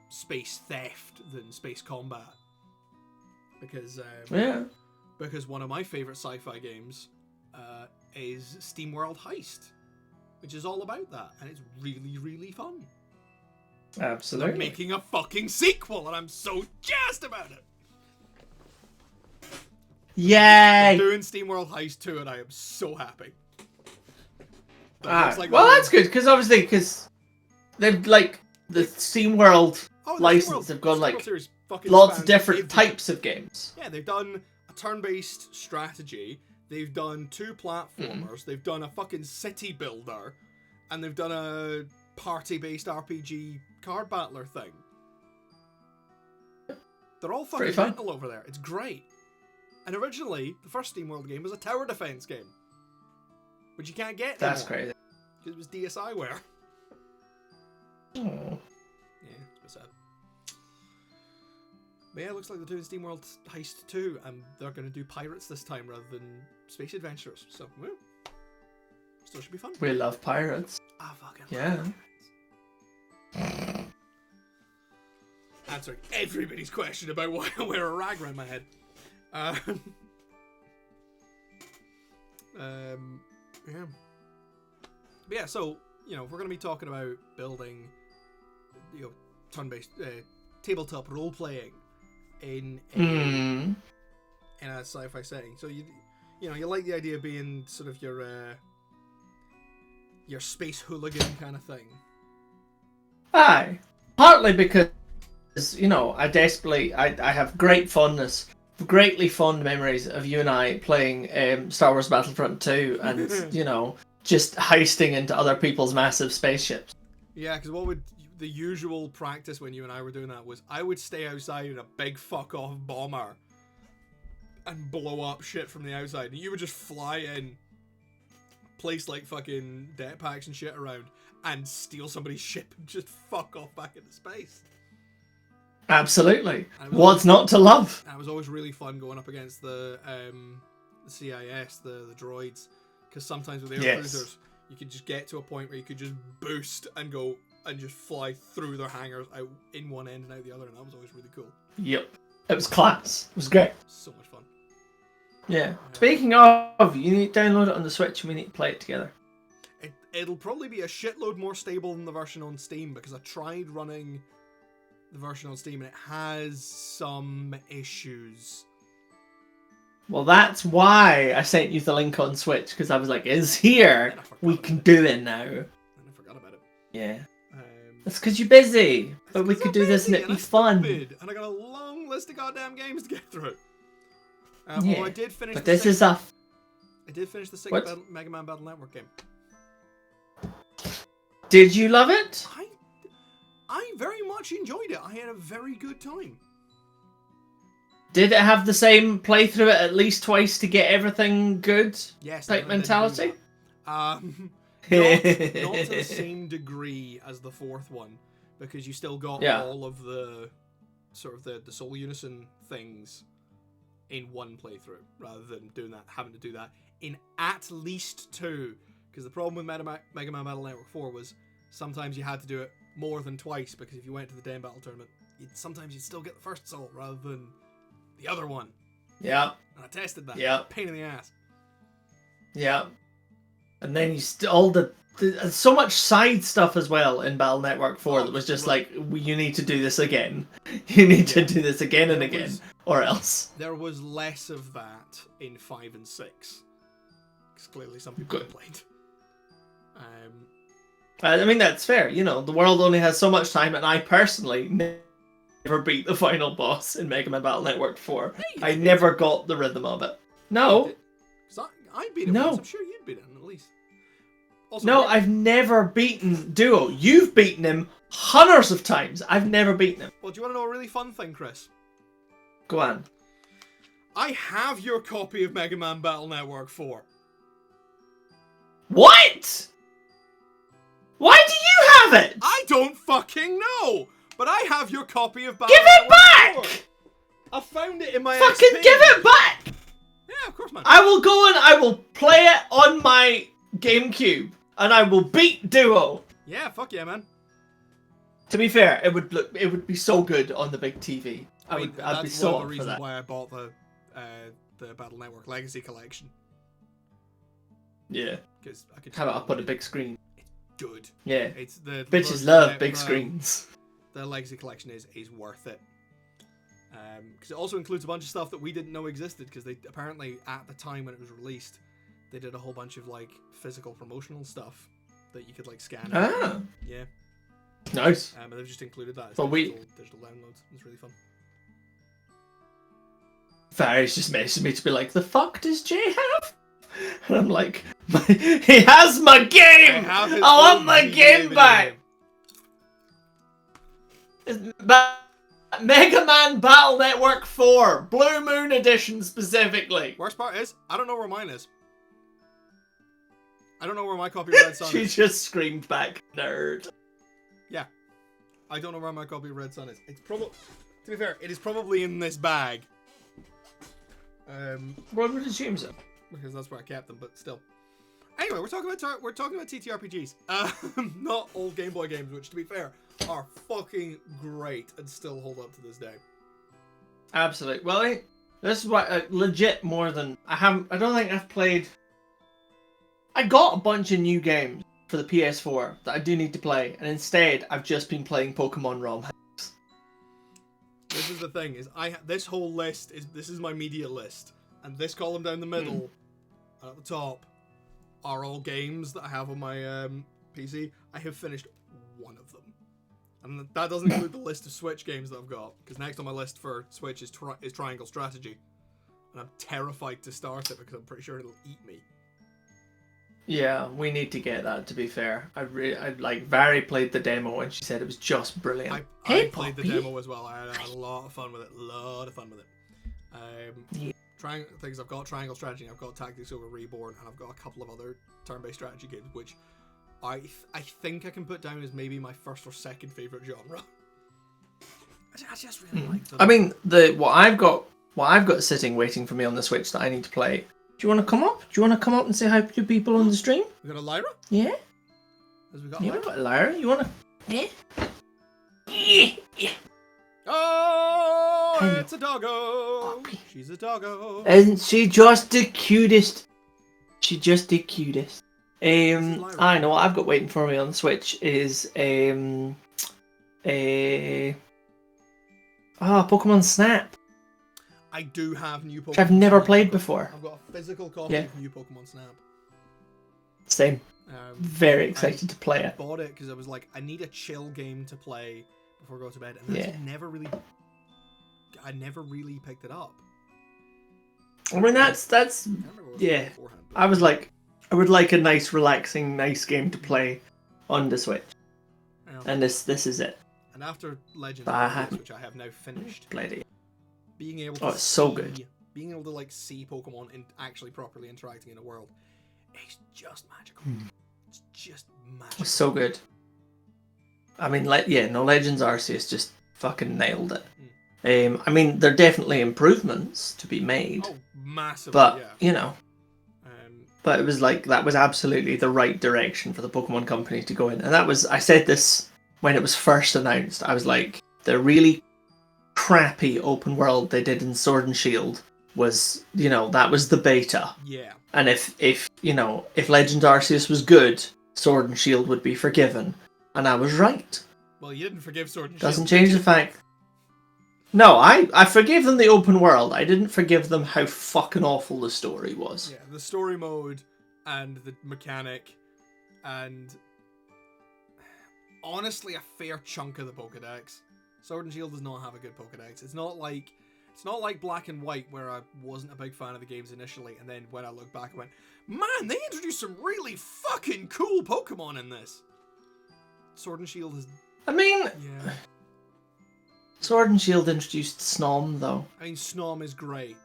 space theft than space combat. Because because one of my favorite sci-fi games is SteamWorld Heist, which is all about that, and it's really, really fun.
Absolutely.
They're making a fucking sequel, and I'm so jazzed about it.
Yay!
I'm doing SteamWorld Heist 2, and I am so happy.
Well, that's good, because obviously, they've, like, the SteamWorld license have gone, like, lots of different types of games.
Yeah, they've done a turn-based strategy, they've done 2 platformers, they've done a fucking city builder, and they've done a party-based RPG card battler thing. They're all fucking mental over there. It's great. And originally, the first SteamWorld game was a tower defense game, which you can't get anymore.
That's crazy.
Because it was DSiWare.
Oh.
Yeah, it's a bit sad. But yeah, it looks like they're doing SteamWorld Heist 2, and they're going to do pirates this time rather than space adventurers. So, well, still should be fun.
We love pirates.
I fucking love pirates. Answering everybody's question about why I wear a rag around my head. Yeah. But yeah, so, you know, if we're going to be talking about building, you know, turn-based tabletop role-playing in a sci-fi setting, so you know, you like the idea of being sort of your space hooligan kind of thing.
Aye. Partly because, you know, I have greatly fond memories of you and I playing Star Wars Battlefront 2 and, you know, just heisting into other people's massive spaceships.
Yeah, because the usual practice when you and I were doing that was I would stay outside in a big fuck-off bomber and blow up shit from the outside. And you would just fly in, place like fucking deck packs and shit around, and steal somebody's ship and just fuck off back into space.
Absolutely. What's not to love?
And it was always really fun going up against the CIS, the droids, because sometimes with air cruisers, you could just get to a point where you could just boost and go and just fly through their hangars out in one end and out the other, and that was always really cool.
Yep. It was class. It was great.
So much fun.
Yeah. Speaking of, you need to download it on the Switch and we need to play it together.
It'll probably be a shitload more stable than the version on Steam, because I tried running the version on Steam and it has some issues.
Well, that's why I sent you the link on Switch, because I was like, it's here. We can do it now.
And I forgot about it.
Yeah. That's because you're busy. But we could do this and it'd be fun.
And I got a long list of goddamn games to get through.
Yeah.
I did finish
but this is a...
I did finish the 6th Mega Man Battle Network game.
Did you love it?
I very much enjoyed it. I had a very good time.
Did it have the same playthrough at least twice to get everything good?
Yes.
Type mentality?
Not to the same degree as the 4th one, because you still got all of the sort of the Soul Unison things in one playthrough, rather than having to do that in at least 2. Because the problem with Mega Man Battle Network 4 was sometimes you had to do it more than twice, because if you went to the Den Battle Tournament, sometimes you'd still get the first Soul rather than the other one.
Yeah.
And I tested that.
Yeah.
Pain in the ass.
Yeah. And then so much side stuff as well in Battle Network 4 that was just like, you need to do this again. You need to do this again and again, or else.
There was less of that in 5 and 6. Because clearly some people complained.
I mean, that's fair. You know, the world only has so much time, and I personally never beat the final boss in Mega Man Battle Network 4. I never got the rhythm of it. No.
Because I beat it once. I'm sure you'd beat it at least. Also,
no, I've never beaten Duo. You've beaten him hundreds of times. I've never beaten him.
Well, do you want to know a really fun thing, Chris?
Go on.
I have your copy of Mega Man Battle Network 4.
What? Why do you have it?
I don't fucking know! But I have your copy of Battle
Give it
Network 4.
back!
I found it in my
Fucking
XP.
give it back!
Yeah, of course, man.
I will go and I will play it on my GameCube, and I will beat Duo.
Yeah, fuck yeah, man.
To be fair, it would be so good on the big TV. I'd be so
one of the
up for
reasons
that.
why I bought the Battle Network Legacy Collection.
Yeah.
Because I could
Have it up on a big screen.
It's good.
Yeah.
It's the
Bitches love big screens.
The Legacy Collection is worth it. Because it also includes a bunch of stuff that we didn't know existed. Because they apparently at the time when it was released, they did a whole bunch of like physical promotional stuff that you could like scan.
Ah.
Yeah.
Nice.
And they've just included that as
But
digital downloads. It's really fun.
Varys just messaged me to be like, the fuck does Jay have? And I'm like, he has my game! I want my game back! Mega Man Battle Network 4, Blue Moon Edition specifically.
Worst part is, I don't know where mine is. I don't know where my copy of Red Sun
She
is.
just screamed back, nerd.
Yeah. I don't know where my copy of Red Sun is. It's probably, to be fair, it is probably in this bag.
What would assume so?
Because that's where I kept them, but still. Anyway, we're talking about TTRPGs. Not old Game Boy games, which, to be fair, are fucking great and still hold up to this day.
Absolutely. Well, this is what legit more than I don't think I've played. I got a bunch of new games for the PS4 that I do need to play, and instead I've just been playing Pokemon ROM hacks.
This is the thing: is this whole list is my media list, and this column down the middle, and at the top, are all games that I have on my PC. I have finished one of them, and that doesn't include the list of Switch games that I've got. Because next on my list for Switch is Triangle Strategy, and I'm terrified to start it because I'm pretty sure it'll eat me.
Yeah, we need to get that. To be fair, I like Vary played the demo and she said it was just brilliant.
I played the demo as well. I had a lot of fun with it. Things I've got Triangle Strategy, I've got Tactics Over Reborn, and I've got a couple of other turn-based strategy games, which I think I can put down as maybe my first or second favorite genre. I just really like them.
I mean, what I've got sitting waiting for me on the Switch that I need to play. Do you want to come up? Do you want to come up and say hi to people on the stream?
We got a Lyra?
Yeah.
Has we got
We've got a Lyra. You want to? Yeah. Yeah.
Oh, it's a doggo. She's a doggo.
Isn't she just the cutest? She just the cutest. I know what I've got waiting for me on the Switch is Pokemon Snap.
I do have new Pokemon.
Which I've never played before.
I've got a physical copy of new Pokemon Snap.
Same. Very excited to play it.
I bought it because I was like, I need a chill game to play before I go to bed, and I never really picked it up.
I mean, that's yeah. I was like, I would like a nice, relaxing, nice game to play on the Switch, and this is it.
And after Legends of Arceus, which I have now finished, being able to
it's so good.
Being able to like see Pokemon actually properly interacting in a world, it's just magical. It's just magical.
It's so good. I mean, Legends Arceus just fucking nailed it. I mean, there are definitely improvements to be made.
Oh, massively,
but you know. But it was like that was absolutely the right direction for the Pokemon Company to go in, and that was I said this when it was first announced. I was like, the really crappy open world they did in Sword and Shield was, that was the beta.
Yeah.
And if Legend Arceus was good, Sword and Shield would be forgiven. And I was right.
Well, you didn't forgive Sword and Shield.
Doesn't change the fact. No, I forgave them the open world. I didn't forgive them how fucking awful the story was.
Yeah, the story mode and the mechanic and honestly a fair chunk of the Pokedex. Sword and Shield does not have a good Pokedex. It's not like Black and White, where I wasn't a big fan of the games initially, and then when I look back I went, man, they introduced some really fucking cool Pokemon in this. Sword and Shield has...
Yeah. Sword and Shield introduced Snom, though.
I mean, Snom is great.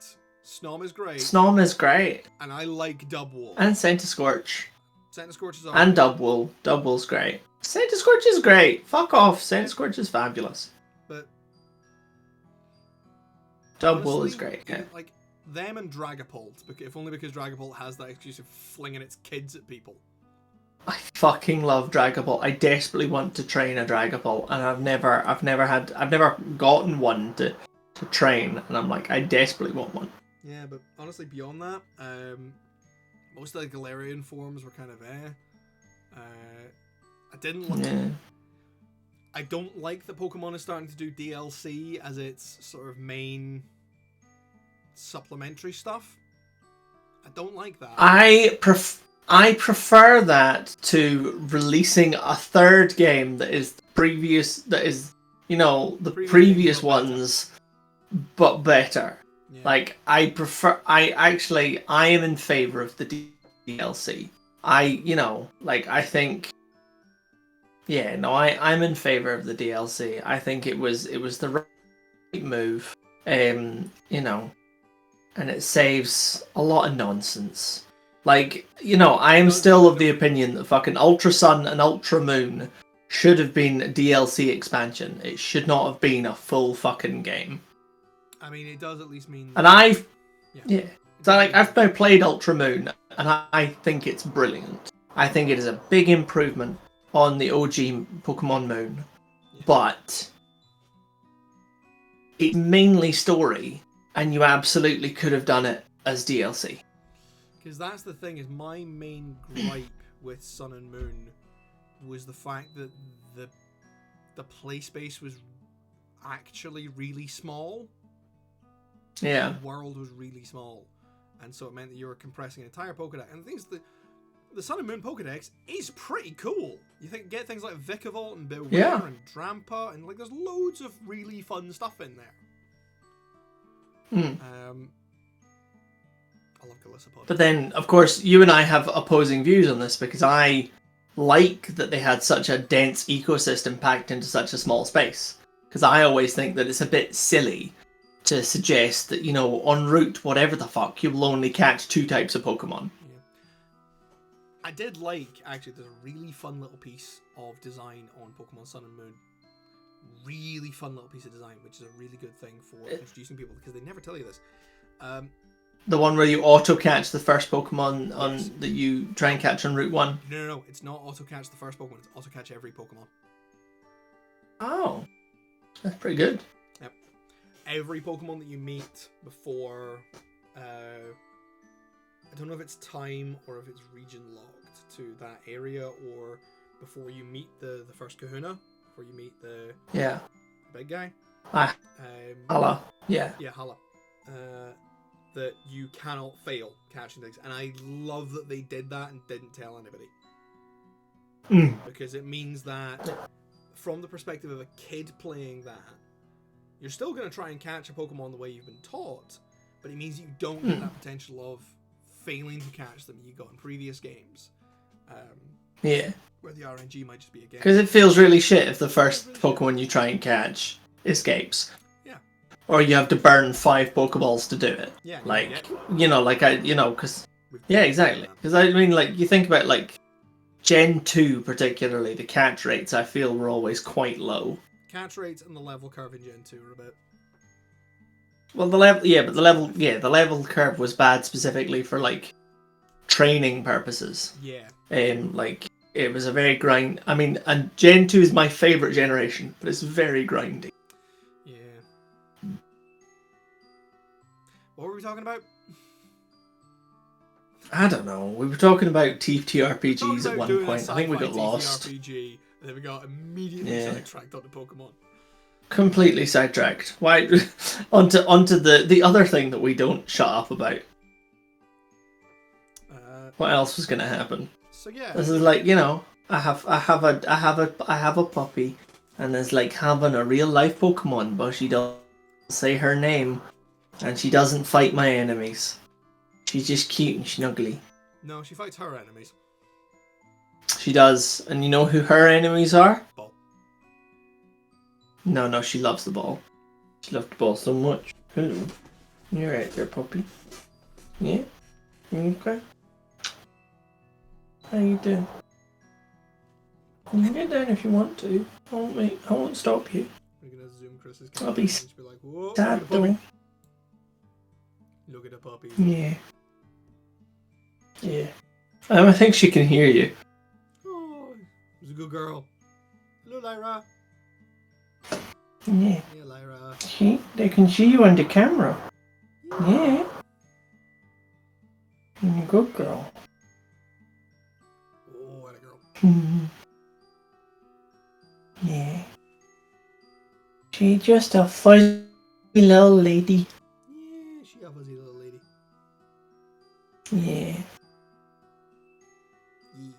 Snom is great.
Snom is great.
And I like Dubwool.
And Centiskorch.
Centiskorch is alright.
And Dubwool. Dubwool's great. Centiskorch is great. Fuck off. Centiskorch is fabulous.
But
Dubwool is great. Yeah.
Like them and Dragapult, if only because Dragapult has that excuse of flinging its kids at people.
I fucking love Dragapult. I desperately want to train a Dragapult, and I've never gotten one to train, and I'm like, I desperately want one.
Yeah, but honestly, beyond that, most of the Galarian forms were kind of I didn't like.
Yeah.
I don't like that Pokemon is starting to do DLC as its sort of main supplementary stuff. I don't like that.
I prefer that to releasing a third game that is previous ones, but better.
Yeah.
Like I am in favor of the DLC. I'm in favor of the DLC. I think it was the right move. And it saves a lot of nonsense. Like, I am still of the opinion that fucking Ultra Sun and Ultra Moon should have been a DLC expansion. It should not have been a full fucking game.
I mean, it does at least mean.
And I've now played Ultra Moon, and I think it's brilliant. I think it is a big improvement on the OG Pokemon Moon, but it's mainly story, and you absolutely could have done it as DLC.
Because that's the thing, is my main gripe with Sun and Moon was the fact that the play space was actually really small.
Yeah.
The world was really small. And so it meant that you were compressing an entire Pokedex. And the thing is, the Sun and Moon Pokedex is pretty cool. You get things like Vikavolt and Beware and Drampa, and there's loads of really fun stuff in there. I love Galissapod.
But then, of course, you and I have opposing views on this, because I like that they had such a dense ecosystem packed into such a small space. Because I always think that it's a bit silly to suggest that, en route, whatever the fuck, you will only catch 2 types of Pokemon.
Yeah. I did actually, there's a really fun little piece of design on Pokemon Sun and Moon. Really fun little piece of design, which is a really good thing for introducing people, because they never tell you this.
The one where you auto-catch the first Pokemon that you try and catch on Route 1?
No, it's not auto-catch the first Pokemon, it's auto-catch every Pokemon.
Oh, that's pretty good.
Yep. Every Pokemon that you meet before, I don't know if it's time or if it's region locked to that area, or before you meet the first Kahuna, before you meet the big guy.
Hala. Yeah.
Yeah, Hala. That you cannot fail catching things. And I love that they did that and didn't tell anybody. Because it means that from the perspective of a kid playing that, you're still going to try and catch a Pokemon the way you've been taught, but it means you don't get that potential of failing to catch them you got in previous games. Where the RNG might just be a game.
Because it feels really shit if the first Pokemon you try and catch escapes.
Yeah.
Or you have to burn 5 Pokeballs to do it.
Yeah.
Because... Yeah, exactly. Because I mean, you think about, Gen 2 particularly, the catch rates I feel were always quite low.
Catch rates and the level curve in Gen 2 are a bit...
Well, the level curve was bad specifically for, training purposes.
Yeah.
It was a very grind... I mean, and Gen 2 is my favourite generation, but it's very grindy.
Yeah. What were we talking about?
I don't know. We were talking about TTRPGs at one point. I think we got lost.
TTRPG, and then we got immediately sidetracked onto Pokemon.
Completely sidetracked. Why? onto the other thing that we don't shut up about. What else was going to happen?
So yeah,
this is I have a puppy, and it's like having a real life Pokemon, but she doesn't say her name, and she doesn't fight my enemies. She's just cute and snuggly.
No, she fights her enemies.
She does, and you know who her enemies are?
Ball.
No, she loves the ball. She loves the ball so much. Ooh. You're right there, puppy. Yeah? You okay? How you doing? You can get down if you want to. I won't stop you.
We're gonna zoom Chris's
I'll
camera
be
and just be like, whoa,
sad
look at the puppy.
though.
Look at the puppy.
Yeah. Yeah. I think she can hear you.
Oh, she's a good girl. Hello, Lyra.
Yeah.
Yeah, Lyra.
They can see you on the camera. Yeah. You're a good girl.
Oh, what a girl.
Yeah. She's just a fuzzy little lady.
Yeah, she a fuzzy little lady.
Yeah.
Yeah.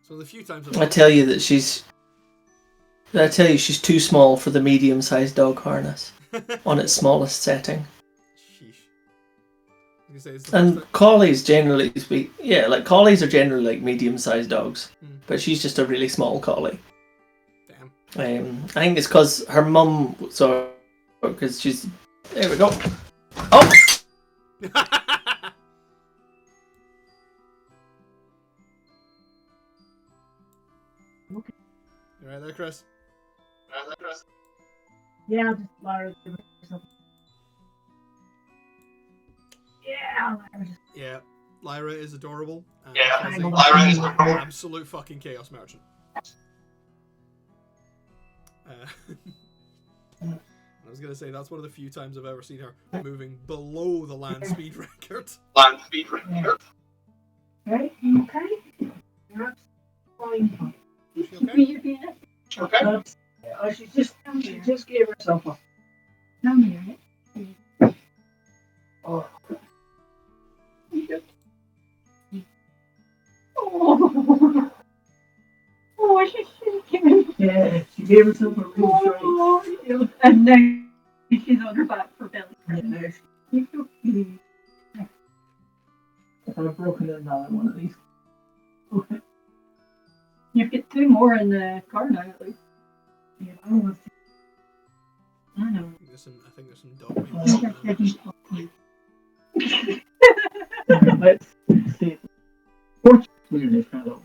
So the few times
I tell you she's too small for the medium-sized dog harness on its smallest setting.
Sheesh. I was gonna say, it's the
And
first
collies generally like collies are generally like medium-sized dogs,
time.
but she's just a really small collie.
Damn.
I think it's because her mum saw her, because she's. There we go. Oh.
You right there, Chris?
Yeah, just Lyra. Yeah, Lyra.
Yeah. Lyra is adorable.
Yeah,
she's a
Lyra is adorable.
absolute fucking chaos merchant. I was gonna say that's one of the few times I've ever seen her moving below the land speed record.
Land speed record.
Right? Okay. That's fine.
Is she okay?
You're being
Okay.
she just gave herself a. Come here. Oh. Oh. Oh, she's shaking. Yeah, she gave herself a real fright. And now she's on her back for belly. Yeah. If I've broken another one of these. Okay. You've got 2 more in the car now, at least. Yeah, I know.
I think there's some dog meat.
Let's see. Fortunately, this fellow.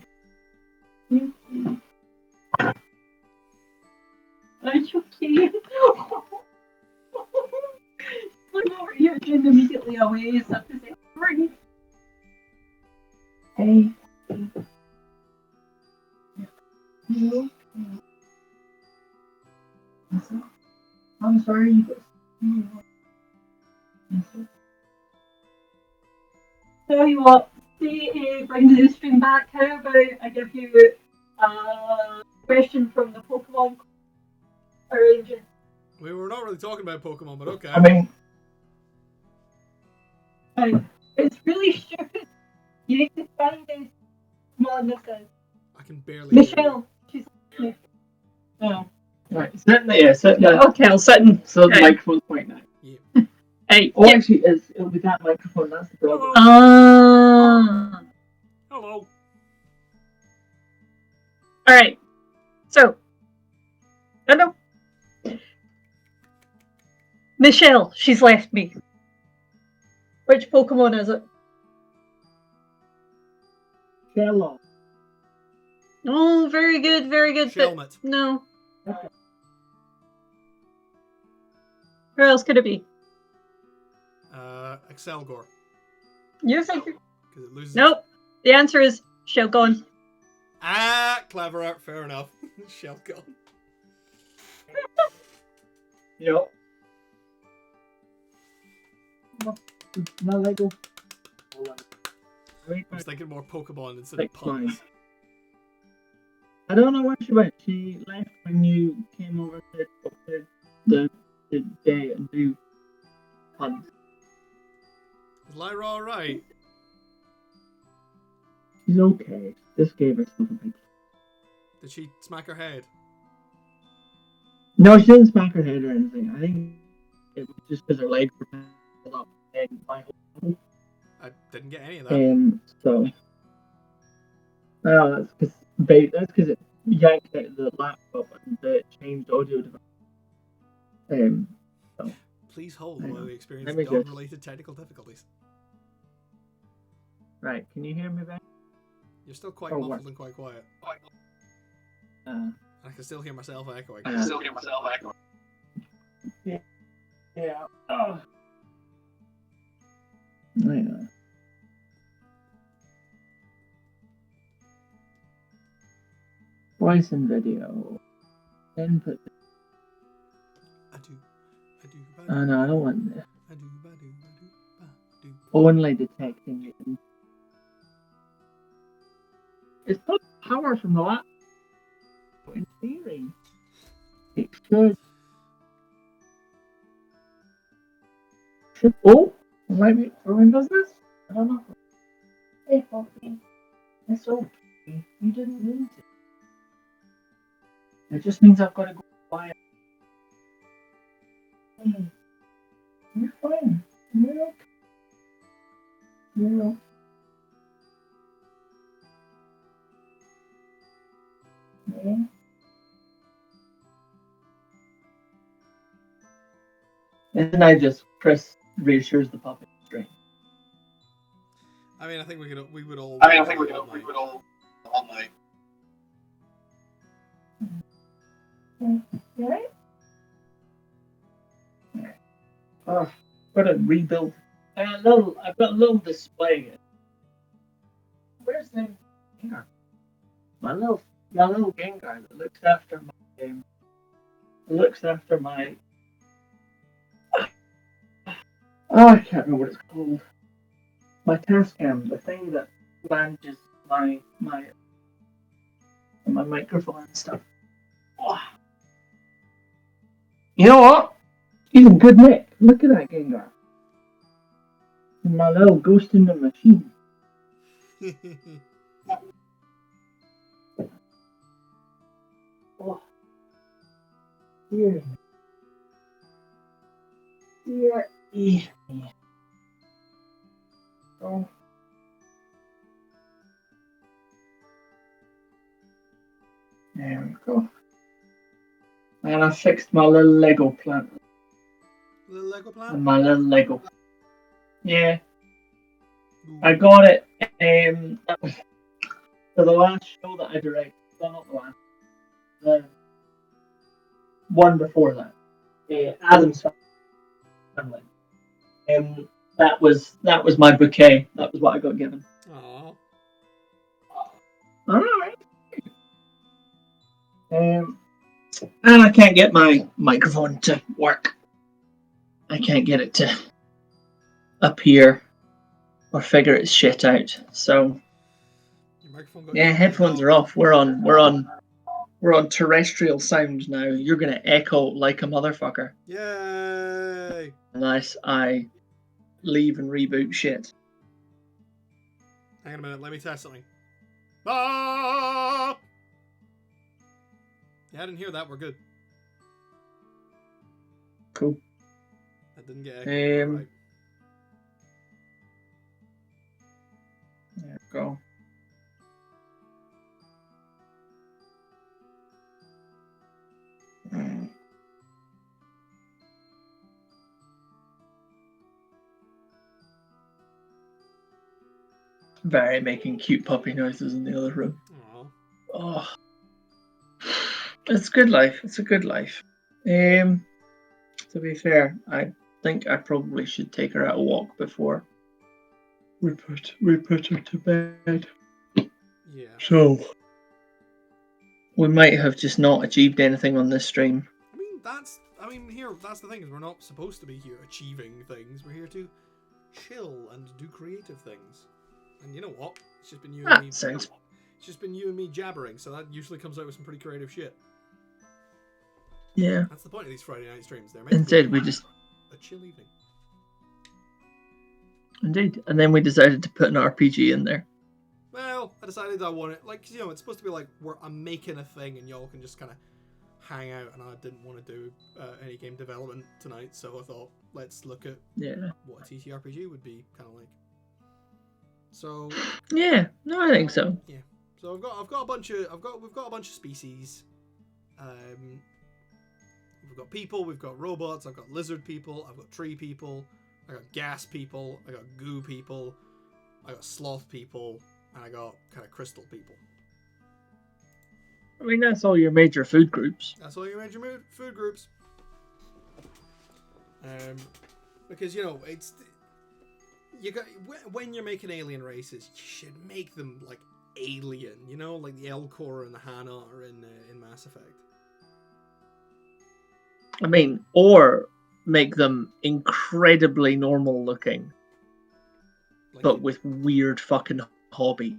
Are you okay? Look over here and immediately away is something to say. Sorry. Hey. You. I'm sorry. Tell you what, see, bring the stream back. How about I give you a question from the Pokemon Ranger?
We were not really talking about Pokemon, but okay.
I mean, it's really stupid. You need to find this. Come on, this is
I can barely hear
Michelle. She's. Oh. Right, sit there. Okay, I'll sit in so the microphone's pointing at.
Yeah.
Hey. Oh, actually, it'll be that microphone. That's the problem.
Hello.
All right. So, hello, Michelle. She's left me. Which Pokemon is it? Shello. Oh, very good, very good.
Shelmet.
But no. Okay. Who else could it be?
Excelgor.
You think?
Because it loses.
Nope. The answer is Shelgon.
Ah, clever. Fair enough. Shelgon.
Yep. No Lego.
I was thinking more Pokemon instead of puns.
I don't know where she went. She left when you came over to the day and do puns.
Is Lyra alright?
She's okay. Just gave her something.
Did she smack her head?
No, she didn't smack her head or anything. I think it was just because her legs were pulled up and my whole.
I didn't get any of that.
So. Oh, that's because it yanked out the laptop and it changed audio device. So.
Please hold
Hang
while
on.
we experience
Let me just-
gun-related technical difficulties.
Right, can you hear me back?
You're still quite
Oh,
muffled
what?
and quite quiet.
Uh,
I can still hear myself echoing.
yeah. Oh. Yeah. Voice and video. Input. Oh no, I don't want this. Only detecting it. It's not power from the laptop. In theory, it should. Oh, maybe for Windows this? I don't know. Hey, Poppy. It's okay. You didn't lose it. It just means I've got to go buy it. Hey, you're fine. You're okay. You're okay. Yeah. And then I just press reassures the puppet string.
I mean, I think we would all.
all night.
Right?
Oh, got to rebuild. I've got a little display. Where's the Gengar? My little Gengar that looks after my Oh, I can't remember what it's called. My task cam, the thing that manages my microphone and stuff. Oh. You know what? He's in good nick. Look at that Gengar. My little ghost in the machine. Oh. Dear me. Dear me. Oh. There we go. And I fixed my little Lego plant.
Little Lego plan?
And my little Lego. Yeah. I got it for the last show that I directed. Well, not the last. The one before that. Adam's family. That was my bouquet. That was what I got given.
Aww.
Alright. And I can't get my microphone to work. I can't get it to appear or figure its shit out. So
Your microphone got
yeah,
you
headphones are off. We're on terrestrial sound now. You're gonna echo like a motherfucker
Yay!
unless I leave and reboot shit.
Hang on a minute, let me test something. Ah! Yeah, I didn't hear that. We're good.
Cool.
That didn't get echoed. Alright.
There we go. Barry making cute puppy noises in the other room.
Aww.
Oh, it's good life. It's a good life. To be fair, I think I probably should take her out a walk before we put her to bed.
Yeah.
So we might have just not achieved anything on this stream.
That's the thing, is we're not supposed to be here achieving things. We're here to chill and do creative things. And you know what? It's just been you and me. It's just been you and me jabbering, so that usually comes out with some pretty creative shit.
Yeah.
That's the point of these Friday night streams. They're meant
Instead,
to be
we just
a chill evening.
indeed, and then we decided to put an RPG in there.
Well, I decided I want it. Like, you know, it's supposed to be like I'm making a thing, and y'all can just kind of hang out. And I didn't want to do any game development tonight, so I thought let's look at what a TTRPG would be kind of like. So
yeah, no, I think so.
Yeah. So we've got a bunch of species. We've got people, we've got robots, I've got lizard people, I've got tree people, I got gas people, I got goo people, I got sloth people, and I got kind of crystal people.
I mean, that's all your major food groups.
That's all your major food groups. Because it's you got when you're making alien races, you should make them like alien. Like the Elcor and the Hana are in Mass Effect.
I mean, or make them incredibly normal looking, but with weird fucking hobby.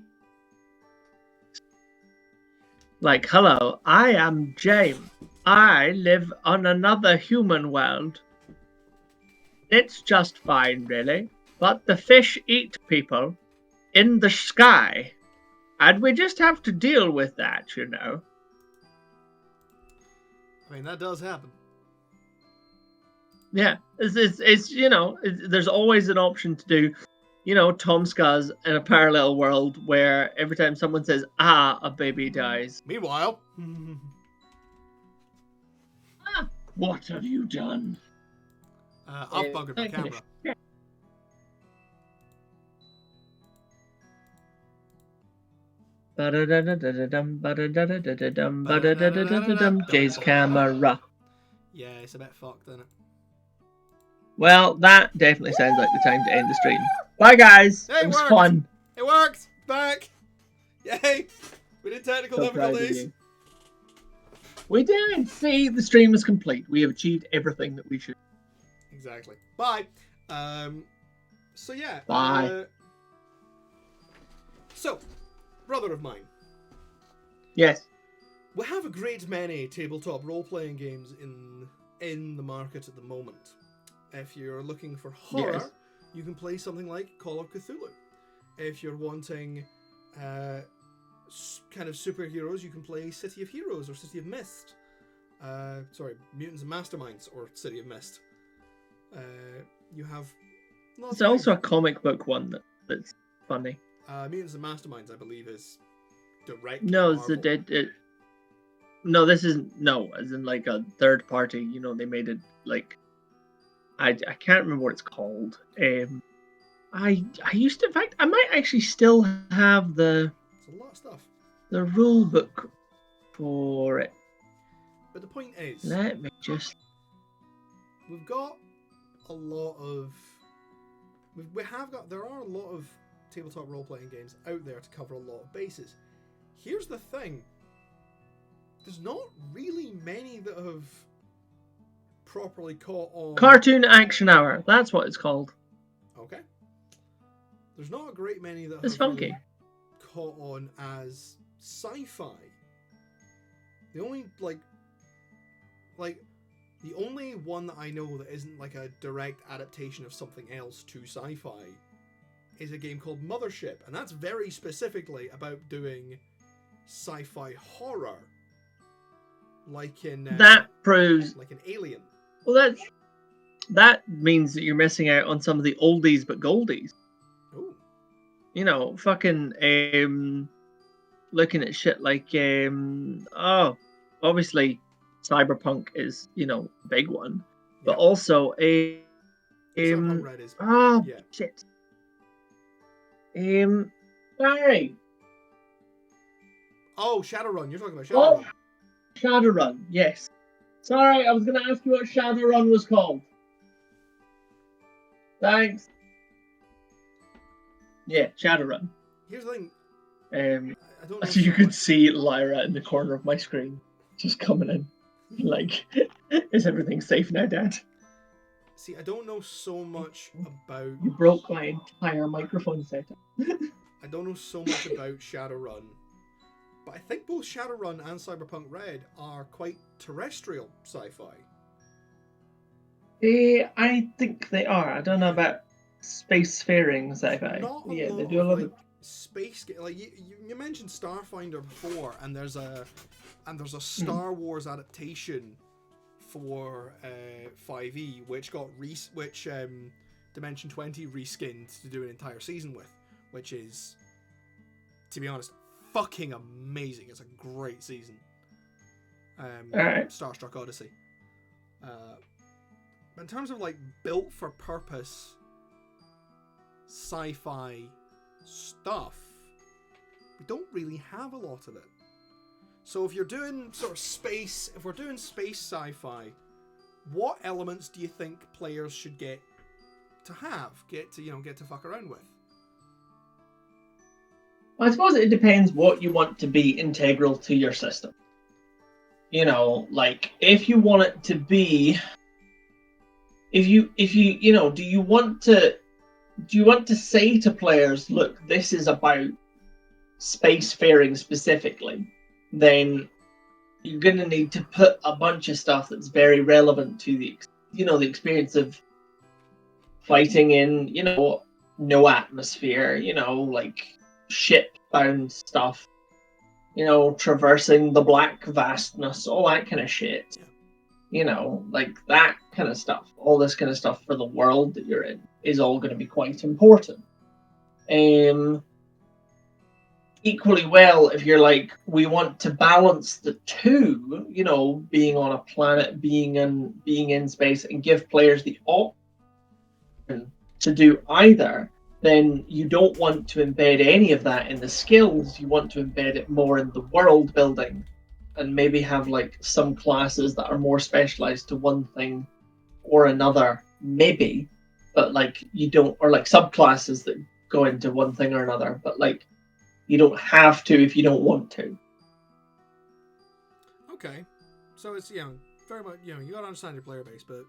Like, hello, I am James. I live on another human world. It's just fine, really. But the fish eat people in the sky. And we just have to deal with that,
I mean, that does happen.
Yeah, there's always an option to do, Tom Scuzz in a parallel world where every time someone says, a baby dies.
Meanwhile...
What have you done?
I've buggered my camera.
Jay's camera.
Yeah, it's a bit fucked, isn't it?
Well, that definitely sounds like the time to end the stream. Bye, guys. It was fun.
It worked. Back. Yay. We did technical difficulties.
We did. See, the stream is complete. We have achieved everything that we should.
Exactly. Bye. So yeah.
Bye.
So, brother of mine.
Yes.
We have a great many tabletop role-playing games in the market at the moment. If you're looking for horror, you can play something like Call of Cthulhu. If you're wanting kind of superheroes, you can play City of Heroes or City of Mist. Mutants and Masterminds or City of Mist. You have...
There's also a comic book one that's funny.
Mutants and Masterminds, I believe, is direct.
No, it's No, this isn't. No, as in like a third party. They made it like. I can't remember what it's called. I used to. In fact, I might actually still have the.
It's a lot of stuff.
The rule book for it.
But the point is,
let me just.
We've got a lot of. There are a lot of tabletop role-playing games out there to cover a lot of bases. Here's the thing. There's not really many that have properly caught on.
Cartoon Action Hour. That's what it's called.
Okay. There's not a great many that
it's
have
funky.
Really caught on as sci-fi. The only the only one that I know that isn't like a direct adaptation of something else to sci-fi is a game called Mothership, and that's very specifically about doing sci-fi horror. Like in
that proves
like an Alien.
Well, that means that you're missing out on some of the oldies but goldies.
Oh.
Fucking looking at shit like obviously Cyberpunk is a big one, but also
Cyberpunk Red is
shit. Sorry.
Oh, Shadowrun. You're talking about Shadowrun.
Shadowrun, yes. Sorry, I was going to ask you what Shadowrun was called. Thanks. Yeah, Shadowrun.
Here's the thing.
I don't know so you could see Lyra in the corner of my screen, just coming in. Like, is everything safe now, Dad?
See, I don't know so much about...
You broke my entire microphone setup.
I don't know so much about Shadowrun. But I think both Shadowrun and Cyberpunk Red are quite terrestrial sci-fi.
I think they are. I don't know about spacefaring sci-fi. Yeah, they do a lot of
space. Like you mentioned Starfinder before, and there's a Star Wars adaptation for 5e, which got Dimension 20 reskinned to do an entire season with, which is, to be honest, fucking amazing. It's a great season. Starstruck Odyssey. In terms of like built for purpose sci-fi stuff, we don't really have a lot of it. So if you're doing sort of space, if we're doing space sci-fi, what elements do you think players should get to fuck around with?
Well, I suppose it depends what you want to be integral to your system. You know, like if you want it to be, if you do you want to say to players, look, this is about spacefaring specifically, then you're going to need to put a bunch of stuff that's very relevant to the experience of fighting in, no atmosphere, like ship-bound stuff, traversing the black vastness, all that kind of shit. Like that kind of stuff. All this kind of stuff for the world that you're in is all going to be quite important. Equally well, if you're like, we want to balance the two, being on a planet, being in space, and give players the option to do either, then you don't want to embed any of that in the skills. You want to embed it more in the world building, and maybe have like some classes that are more specialized to one thing or another, maybe, but like you don't, or like subclasses that go into one thing or another, but like you don't have to if you don't want to.
Okay, so it's very much you gotta understand your player base, but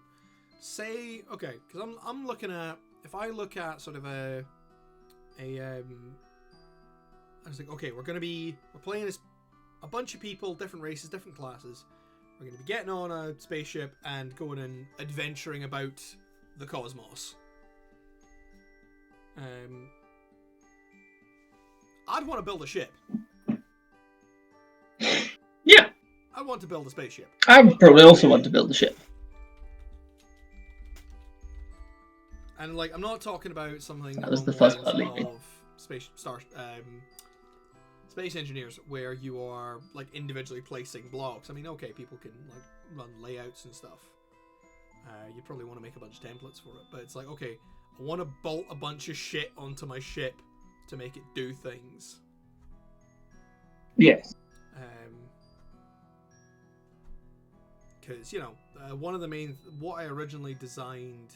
say because I'm looking at, if I look at sort of I was like, okay, we're playing as a bunch of people, different races, different classes. We're going to be getting on a spaceship and going and adventuring about the cosmos. I'd want to build a ship.
Yeah.
I want to build a spaceship.
I would probably also want to build a ship.
And like, I'm not talking about something
That was
along
the
the
first
lines
part,
of Space Engineers, where you are like individually placing blocks. I mean, okay, people can like run layouts and stuff. You probably want to make a bunch of templates for it, but it's like, okay, I want to bolt a bunch of shit onto my ship to make it do things.
Yes.
Because one of the main, what I originally designed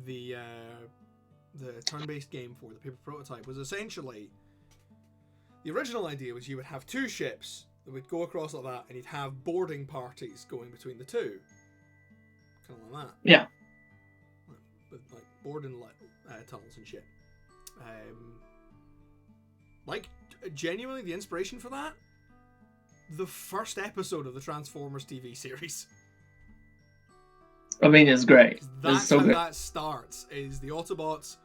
the turn-based game for, the paper prototype, was essentially, the original idea was you would have two ships that would go across like that, and you'd have boarding parties going between the two, kind of like that.
Yeah.
With like boarding tunnels and shit. Like genuinely, the inspiration for that, the first episode of the Transformers TV series.
I mean, it's great.
That's
it's so
how
good.
that starts. Is the Autobots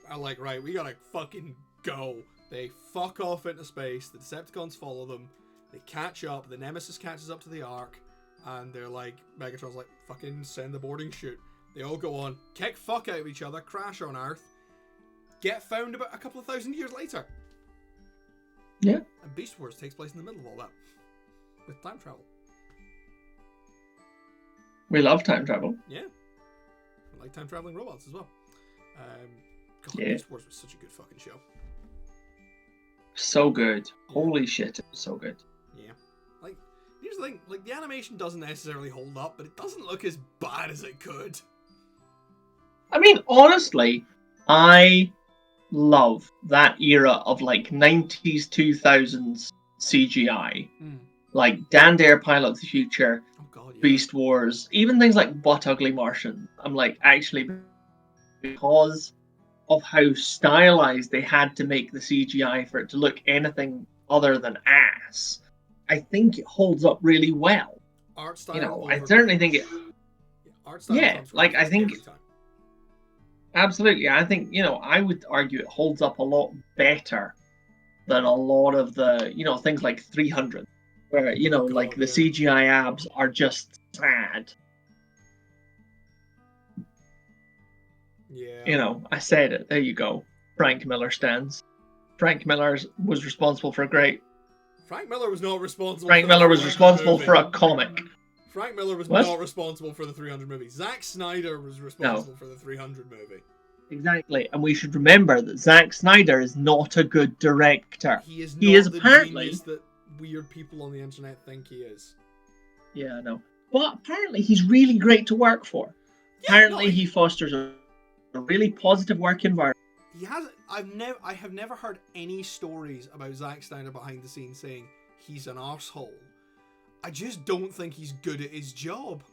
are like, right, we gotta fucking go. They fuck off into space. The Decepticons follow them. They catch up. The Nemesis catches up to the Ark, and they're like, Megatron's like, fucking send the boarding chute. They all go on, kick fuck out of each other, crash on Earth, get found about a couple of thousand years later.
Yeah.
And Beast Wars takes place in the middle of all that, with time travel.
We love time travel.
Yeah. I like time traveling robots as well. God,
Yeah.
Beast Wars was such a good fucking show.
So good.
Yeah.
Holy shit, it was so good.
Yeah. Like, here's the thing, like, the animation doesn't necessarily hold up, but it doesn't look as bad as it could.
I mean, honestly, I love that era of like 90s, 2000s CGI. Like Dan Dare, Pilot of the Future,
Oh god, yeah.
Beast Wars, even things like Butt Ugly Martian. I'm like, actually, because of how stylized they had to make the CGI for it to look anything other than ass, I think it holds up really well.
Art style.
I certainly think it.
Art style.
Yeah,
comes
like, I
first
think-
every time.
Absolutely, I think I would argue it holds up a lot better than a lot of the things like 300, where
God,
like the
yeah.
CGI abs are just sad.
Yeah.
I said it. There you go. Frank Miller stands. Frank Miller was responsible for a great.
Frank Miller was not responsible.
Frank
for
Miller
that
was
fucking
responsible
movie.
for a comic.
Frank Miller was
What?
not responsible for the 300 movie. Zack Snyder was responsible for the 300 movie.
Exactly, and we should remember that Zack Snyder is not a good director.
He is not
He is
the
apparently
genius that weird people on the internet think he is.
Yeah, I know. But apparently he's really great to work for.
Yeah,
Apparently
no,
he fosters a really positive work environment.
He has. I have never heard any stories about Zack Snyder behind the scenes saying he's an arsehole. I just don't think he's good at his job.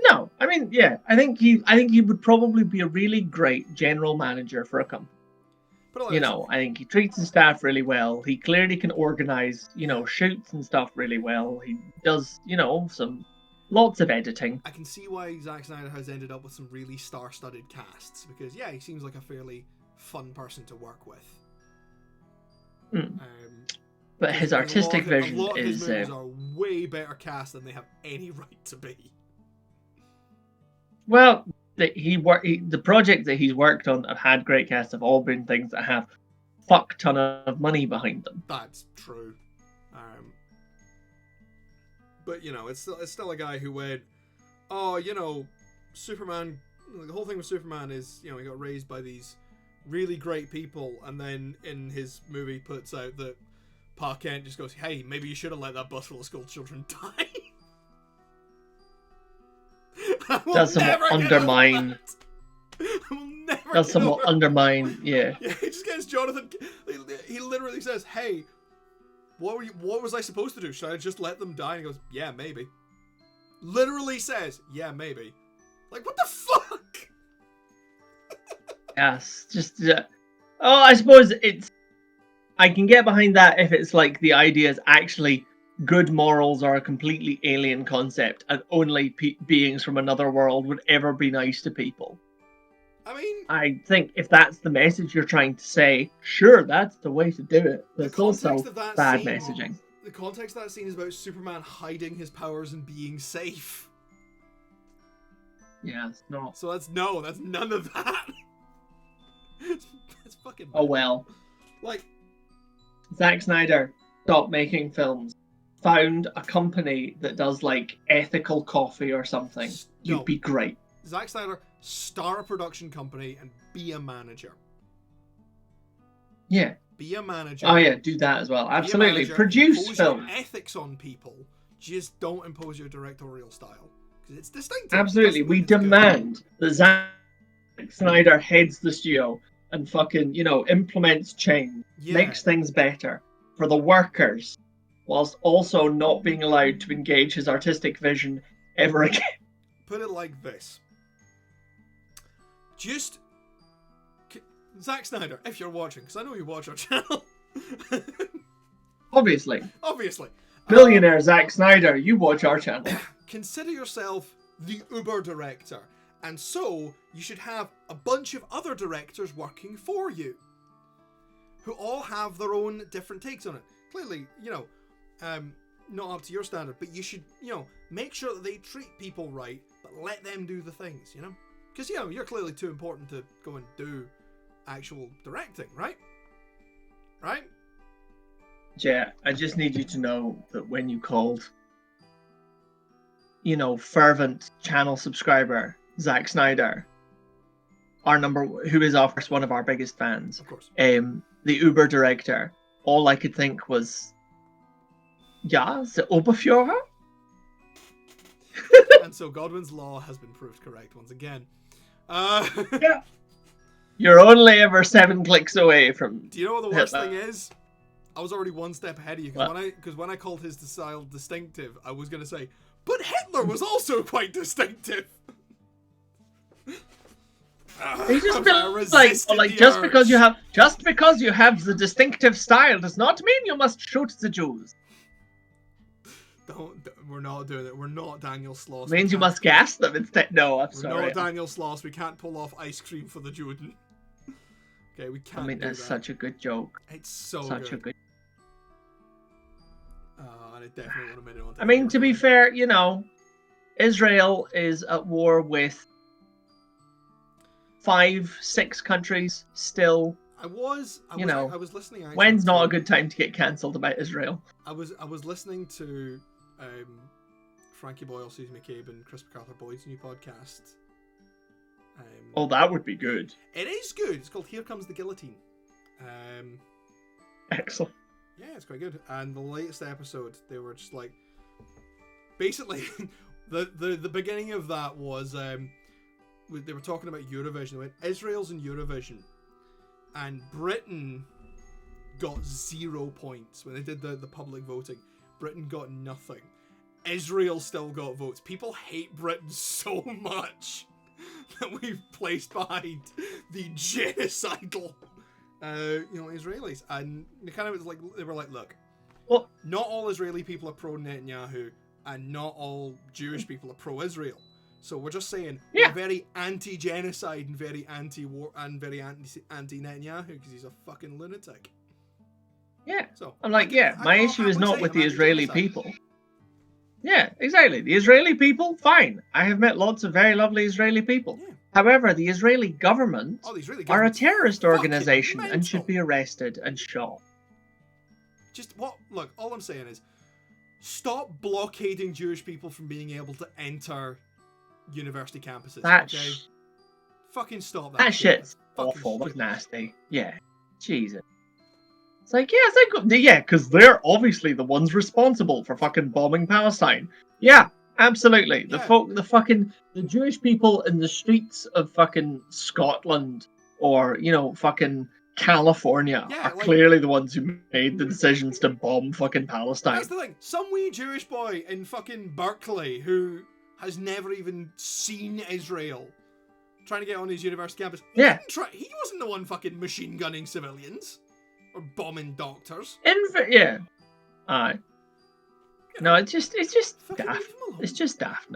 No, I mean, yeah, I think he would probably be a really great general manager for a company.
But
You know, I think he treats his staff really well. He clearly can organize,
Yeah.
shoots and stuff really well. He does, lots of editing.
I can see why Zack Snyder has ended up with some really star-studded casts because he seems like a fairly fun person to work with.
But his artistic vision
a lot of his
is
movies are way better cast than they have any right to be.
well. The project that he's worked on have had great casts have all been things that have fuck ton of money behind them.
That's true. But it's still a guy who went, Superman. The whole thing with Superman is he got raised by these really great people, and then in his movie puts out that Pa Kent just goes, "Hey, maybe you should have let that bus full of school children die."
Does somewhat undermine. Does somewhat undermine. Yeah.
Yeah, he just gets Jonathan. He literally says, "Hey, what was I supposed to do? Should I just let them die?" And he goes, "Yeah, maybe." Literally says, "Yeah, maybe." Like, what the fuck?
Yes. Just. I suppose it's. I can get behind that if it's like the idea is actually good morals are a completely alien concept and only beings from another world would ever be nice to people.
I mean,
I think if that's the message you're trying to say, sure, that's the way to do it. But it's also bad messaging.
The context of that scene is about Superman hiding his powers and being safe.
Yeah, it's not.
So that's none of that. It's fucking bad.
Oh well.
Like,
Zack Snyder stopped making films. Found a company that does like ethical coffee or something. You'd be great.
Zack Snyder, start a production company and be a manager.
Yeah.
Be a manager.
Oh yeah, do that as well. Absolutely. Produce
impose
films.
Your ethics on people. Just don't impose your directorial style. Because it's distinctive.
Absolutely. We demand that Zack Snyder heads the studio and fucking, implements change.
Yeah.
Makes things better for the workers, whilst also not being allowed to engage his artistic vision ever again.
Put it like this. Just Zack Snyder, if you're watching, because I know you watch our channel.
Obviously.
Billionaire
Zack Snyder, you watch our channel.
Consider yourself the Uber director, and so you should have a bunch of other directors working for you, who all have their own different takes on it. Clearly, not up to your standard, but you should, make sure that they treat people right, but let them do the things, Because, you're clearly too important to go and do actual directing, right? Right?
Yeah, I just need you to know that when you called, fervent channel subscriber, Zack Snyder, who is one of our biggest fans,
Of course.
the Uber director, all I could think was, ja, the Oberführer?
And so Godwin's law has been proved correct once again.
Yeah. You're only ever 7 clicks away from.
Do you know what the worst thing is? I was already one step ahead of you because when I called his style distinctive, I was going to say, but Hitler was also quite distinctive.
He just feels like just because you have the distinctive style does not mean you must shoot the Jews.
We're not doing it. We're not Daniel Sloss.
Means you must gas them instead. No, I'm sorry.
We're not Daniel Sloss. We can't pull off ice cream for the Juden. Okay, we can't.
I mean, that's such a good joke.
It's so
such a good.
And I definitely want to minute on.
I mean, to be fair, Israel is at war with 5-6 countries still. I was
listening. Actually,
when's not a good time to get cancelled about Israel?
I was listening to Frankie Boyle, Susie McCabe, and Chris MacArthur Boyd's new podcast.
Oh, that would be good.
It is good. It's called Here Comes the Guillotine.
Excellent.
Yeah, it's quite good. And the latest episode, they were just like, basically, the beginning of that was they were talking about Eurovision. They went, Israel's in Eurovision, and Britain got 0 points when they did the public voting. Britain got nothing. Israel still got votes. People hate Britain so much that we've placed behind the genocidal, Israelis. And they were like, look,
Well,
not all Israeli people are pro Netanyahu, and not all Jewish people are pro Israel. So we're just saying we're very anti-genocide and very anti-war and very anti-Netanyahu because he's a fucking lunatic.
yeah.
So
I'm like, yeah, my issue is not with the Israeli people. Yeah, exactly. The Israeli people, fine. I have met lots of very lovely Israeli people.
Yeah.
However, the Israeli government
The Israeli
are a
government's
terrorist
fucking
organization and
mental.
should be arrested and shot.
Look, all I'm saying is stop blockading Jewish people from being able to enter university campuses. Okay? Fucking stop that.
That shit's
Fucking
awful. That's
stupid.
nasty. Yeah. Jesus. It's like, yeah, because they're obviously the ones responsible for fucking bombing Palestine. Yeah, absolutely.
Yeah.
The Jewish people in the streets of fucking Scotland or, fucking California
Yeah,
are clearly the ones who made the decisions to bomb fucking Palestine.
That's the thing. Some wee Jewish boy in fucking Berkeley who has never even seen Israel trying to get on his university campus. He wasn't the one fucking machine gunning civilians or bombing doctors.
Yeah. Aye. No, it's just
Fucking
daft.
leave him alone.
It's just daft.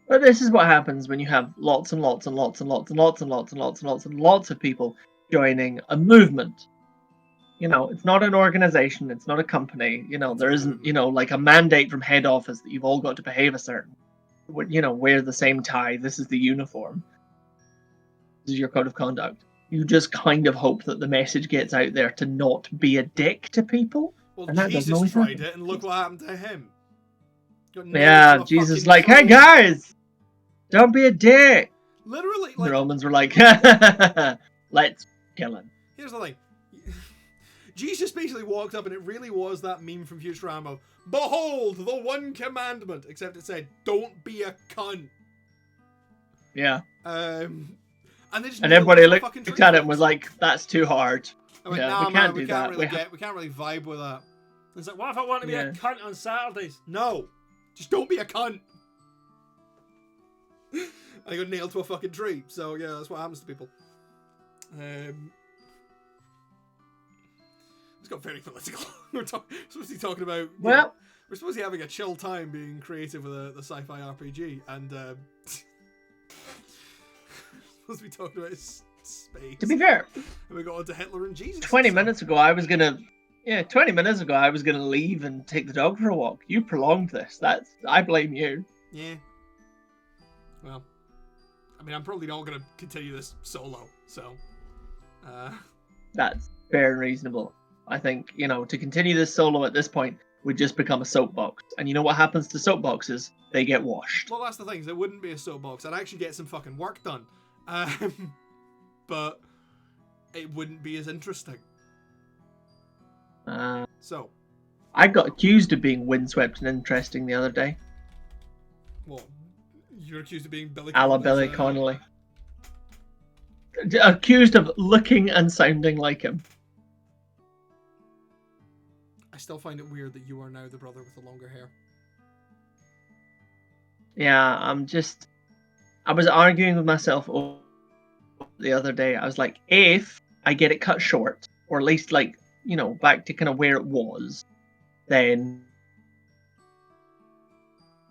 But this is what happens when you have lots and lots and lots and lots and lots and lots and lots and lots and lots of people joining a movement. It's not an organization, it's not a company. There isn't, like a mandate from head office that you've all got to behave a certain, wear the same tie. This is the uniform. This is your code of conduct. You just kind of hope that the message gets out there to not be a dick to people.
Well,
and that
Jesus
doesn't always
tried
happen.
it, and look what happened to him. Got nailed
Yeah,
to a
Jesus
fucking
like, hey
throne.
guys, don't be a dick.
Literally,
The
like,
Romans were like, let's kill him.
here's the thing. Jesus basically walked up and it really was that meme from Futurama. Behold, the one commandment. Except it said, don't be a cunt.
Yeah.
And they just
And
nailed
everybody
it to a
looked
fucking tree
at it and
fix.
was like, that's too hard.
I went,
yeah,
nah,
we
man,
can't
we
do
can't
that.
really we can't really vibe with that. It's like, what if I want to be
Yeah.
a cunt on Saturdays? No. Just don't be a cunt. And I got nailed to a fucking tree. So yeah, that's what happens to people. It's got very political. We're supposed to be talking about. We're supposed to be having a chill time being creative with the sci-fi RPG, and supposed to be talking about space.
To be fair,
and we got onto Hitler and Jesus.
20 minutes ago I was gonna leave and take the dog for a walk. You prolonged this. I blame you.
Yeah. Well, I mean, I'm probably not gonna continue this solo, so.
That's fair and reasonable. I think, to continue this solo at this point would just become a soapbox. And you know what happens to soapboxes? They get washed.
Well, that's the thing. It wouldn't be a soapbox. I'd actually get some fucking work done. But it wouldn't be as interesting. So.
I got accused of being windswept and interesting the other day.
What? You're accused of being Billy
A la Billy Connolly. Accused of looking and sounding like him.
I still find it weird that you are now the brother with the longer hair.
Yeah, I was arguing with myself the other day. I was like, if I get it cut short, or at least back to kind of where it was, then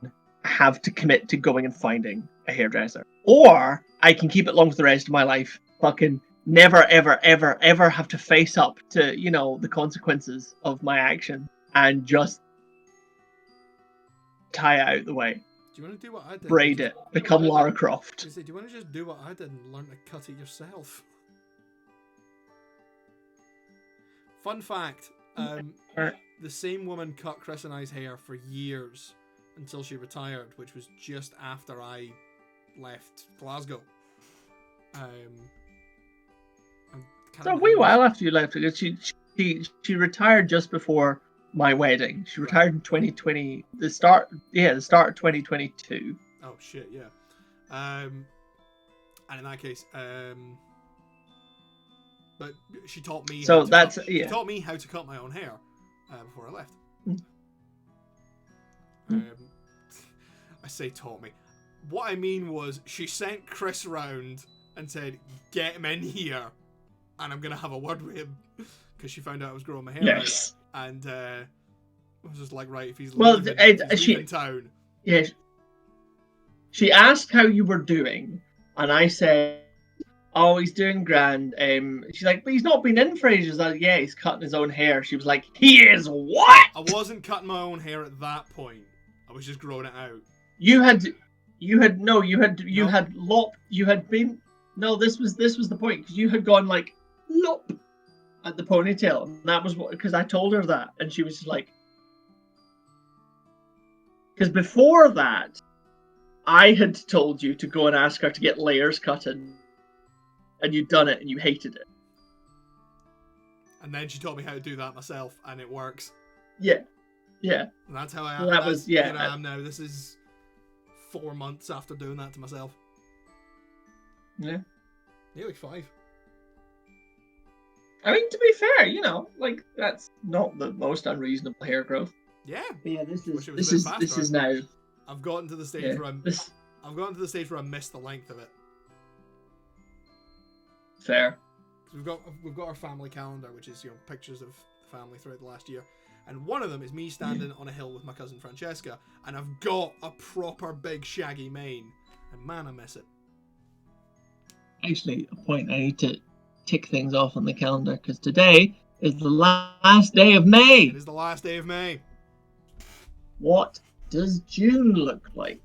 I have to commit to going and finding a hairdresser. Or I can keep it long for the rest of my life, fucking never, ever, ever, ever have to face up to, the consequences of my action and just tie it out the way.
Do you want to do what I did?
Braid it. Become Lara Croft.
Do you want to just do what I did and learn to cut it yourself? Fun fact. The same woman cut Chris and I's hair for years. until she retired, which was just after I left Glasgow.
So a wee while after you left, because she retired just before my wedding. She retired in 2020, the start of 2022.
Oh shit, yeah. And in that case, but she taught me.
So
she taught me how to cut my own hair before I left. I say taught me. What I mean was she sent Chris round and said, "Get him in here, and I'm gonna have a word with him," because she found out I was growing my hair out, and I was just like, right, if he's leaving town.
Yeah. She asked how you were doing, and I said, "Oh, he's doing grand." She's like, "But he's not been in for ages." I was like, "Yeah, he's cutting his own hair." She was like, "He is what?"
I wasn't cutting my own hair at that point. I was just growing it out.
You had been. No, this was the point, because you had gone like lop at the ponytail, and that was what, because I told her that, and she was just like, because before that, I had told you to go and ask her to get layers cut in, and you'd done it and you hated it.
And then she taught me how to do that myself, and it works.
Yeah.
And that's how I am. I am now. This is 4 months after doing that to myself.
Yeah.
Nearly 5.
I mean, to be fair, like, that's not the most unreasonable hair growth.
Yeah.
But yeah, this is now.
I've gotten to the stage where I've gotten to the stage where I missed the length of it.
Fair.
We've got our family calendar, which is pictures of the family throughout the last year, and one of them is me standing on a hill with my cousin Francesca, and I've got a proper big shaggy mane, and man, I miss it.
Actually, a point I need to tick things off on the calendar, because today is the last day of May.
It is the last day of May.
What does June look like?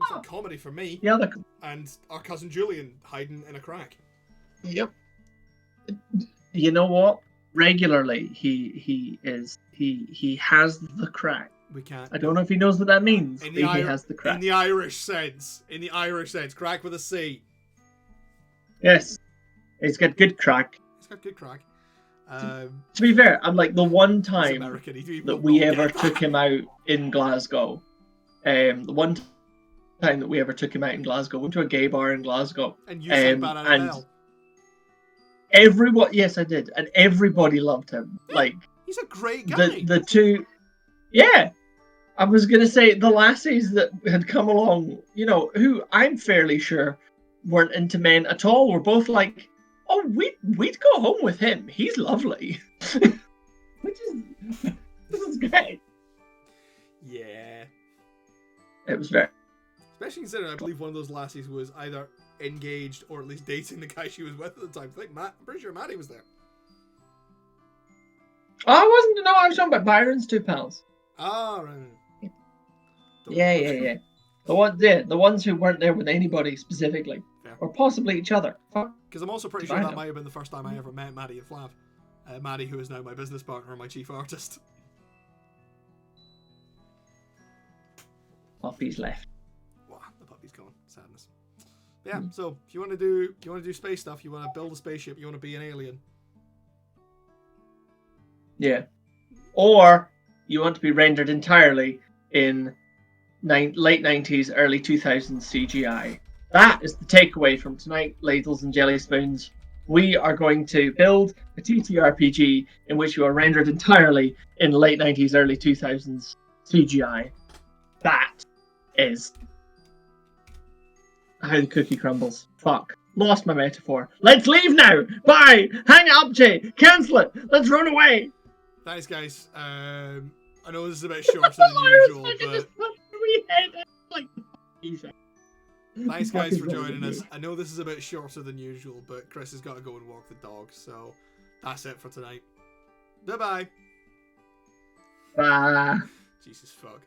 It's a comedy for me.
Yeah,
and our cousin Julian hiding in a crack.
Yep. You know what? Regularly, he has the crack.
We can't.
I don't know if he knows what that means. He has the crack.
In the Irish sense, crack with a C.
Yes, he's got good crack.
He's got good crack.
To be fair, I'm like, the one time that we ever took him out in Glasgow, the one time that we ever took him out in Glasgow, went to a gay bar in Glasgow,
and you sang Bad
and everyone, yes, I did, and everybody loved him.
Yeah,
like,
he's a great guy.
The two, yeah. I was gonna say the lassies that had come along, who I'm fairly sure weren't into men at all, were both like, "Oh, we'd go home with him. He's lovely," this is great.
Yeah,
it was very.
Especially considering I believe one of those lassies was either engaged or at least dating the guy she was with at the time. I think I'm pretty sure Maddie was there.
Oh, I wasn't. No, I was talking about Byron's two pals.
Ah, right.
Yeah. The ones who weren't there with anybody specifically, or possibly each other.
Because I'm also pretty sure that might have been the first time I ever met Maddie at Flav. Maddie, who is now my business partner and my chief artist.
Puppy's left.
Wow, the puppy's gone. Sadness. But yeah. So if you want to do space stuff, you want to build a spaceship, you want to be an alien.
Yeah. Or you want to be rendered entirely in late 90s, early 2000s CGI. That is the takeaway from tonight, ladles and jelly spoons. We are going to build a TTRPG in which you are rendered entirely in late 90s, early 2000s CGI. That is how the cookie crumbles. Fuck. Lost my metaphor. Let's leave now! Bye! Hang it up, Jay! Cancel it! Let's run away!
Thanks, guys. I know this is a bit shorter than usual, but... Thanks, guys, for joining us. I know this is a bit shorter than usual, but Chris has got to go and walk the dog, so that's it for tonight. Bye-bye.
Bye.
Jesus fuck.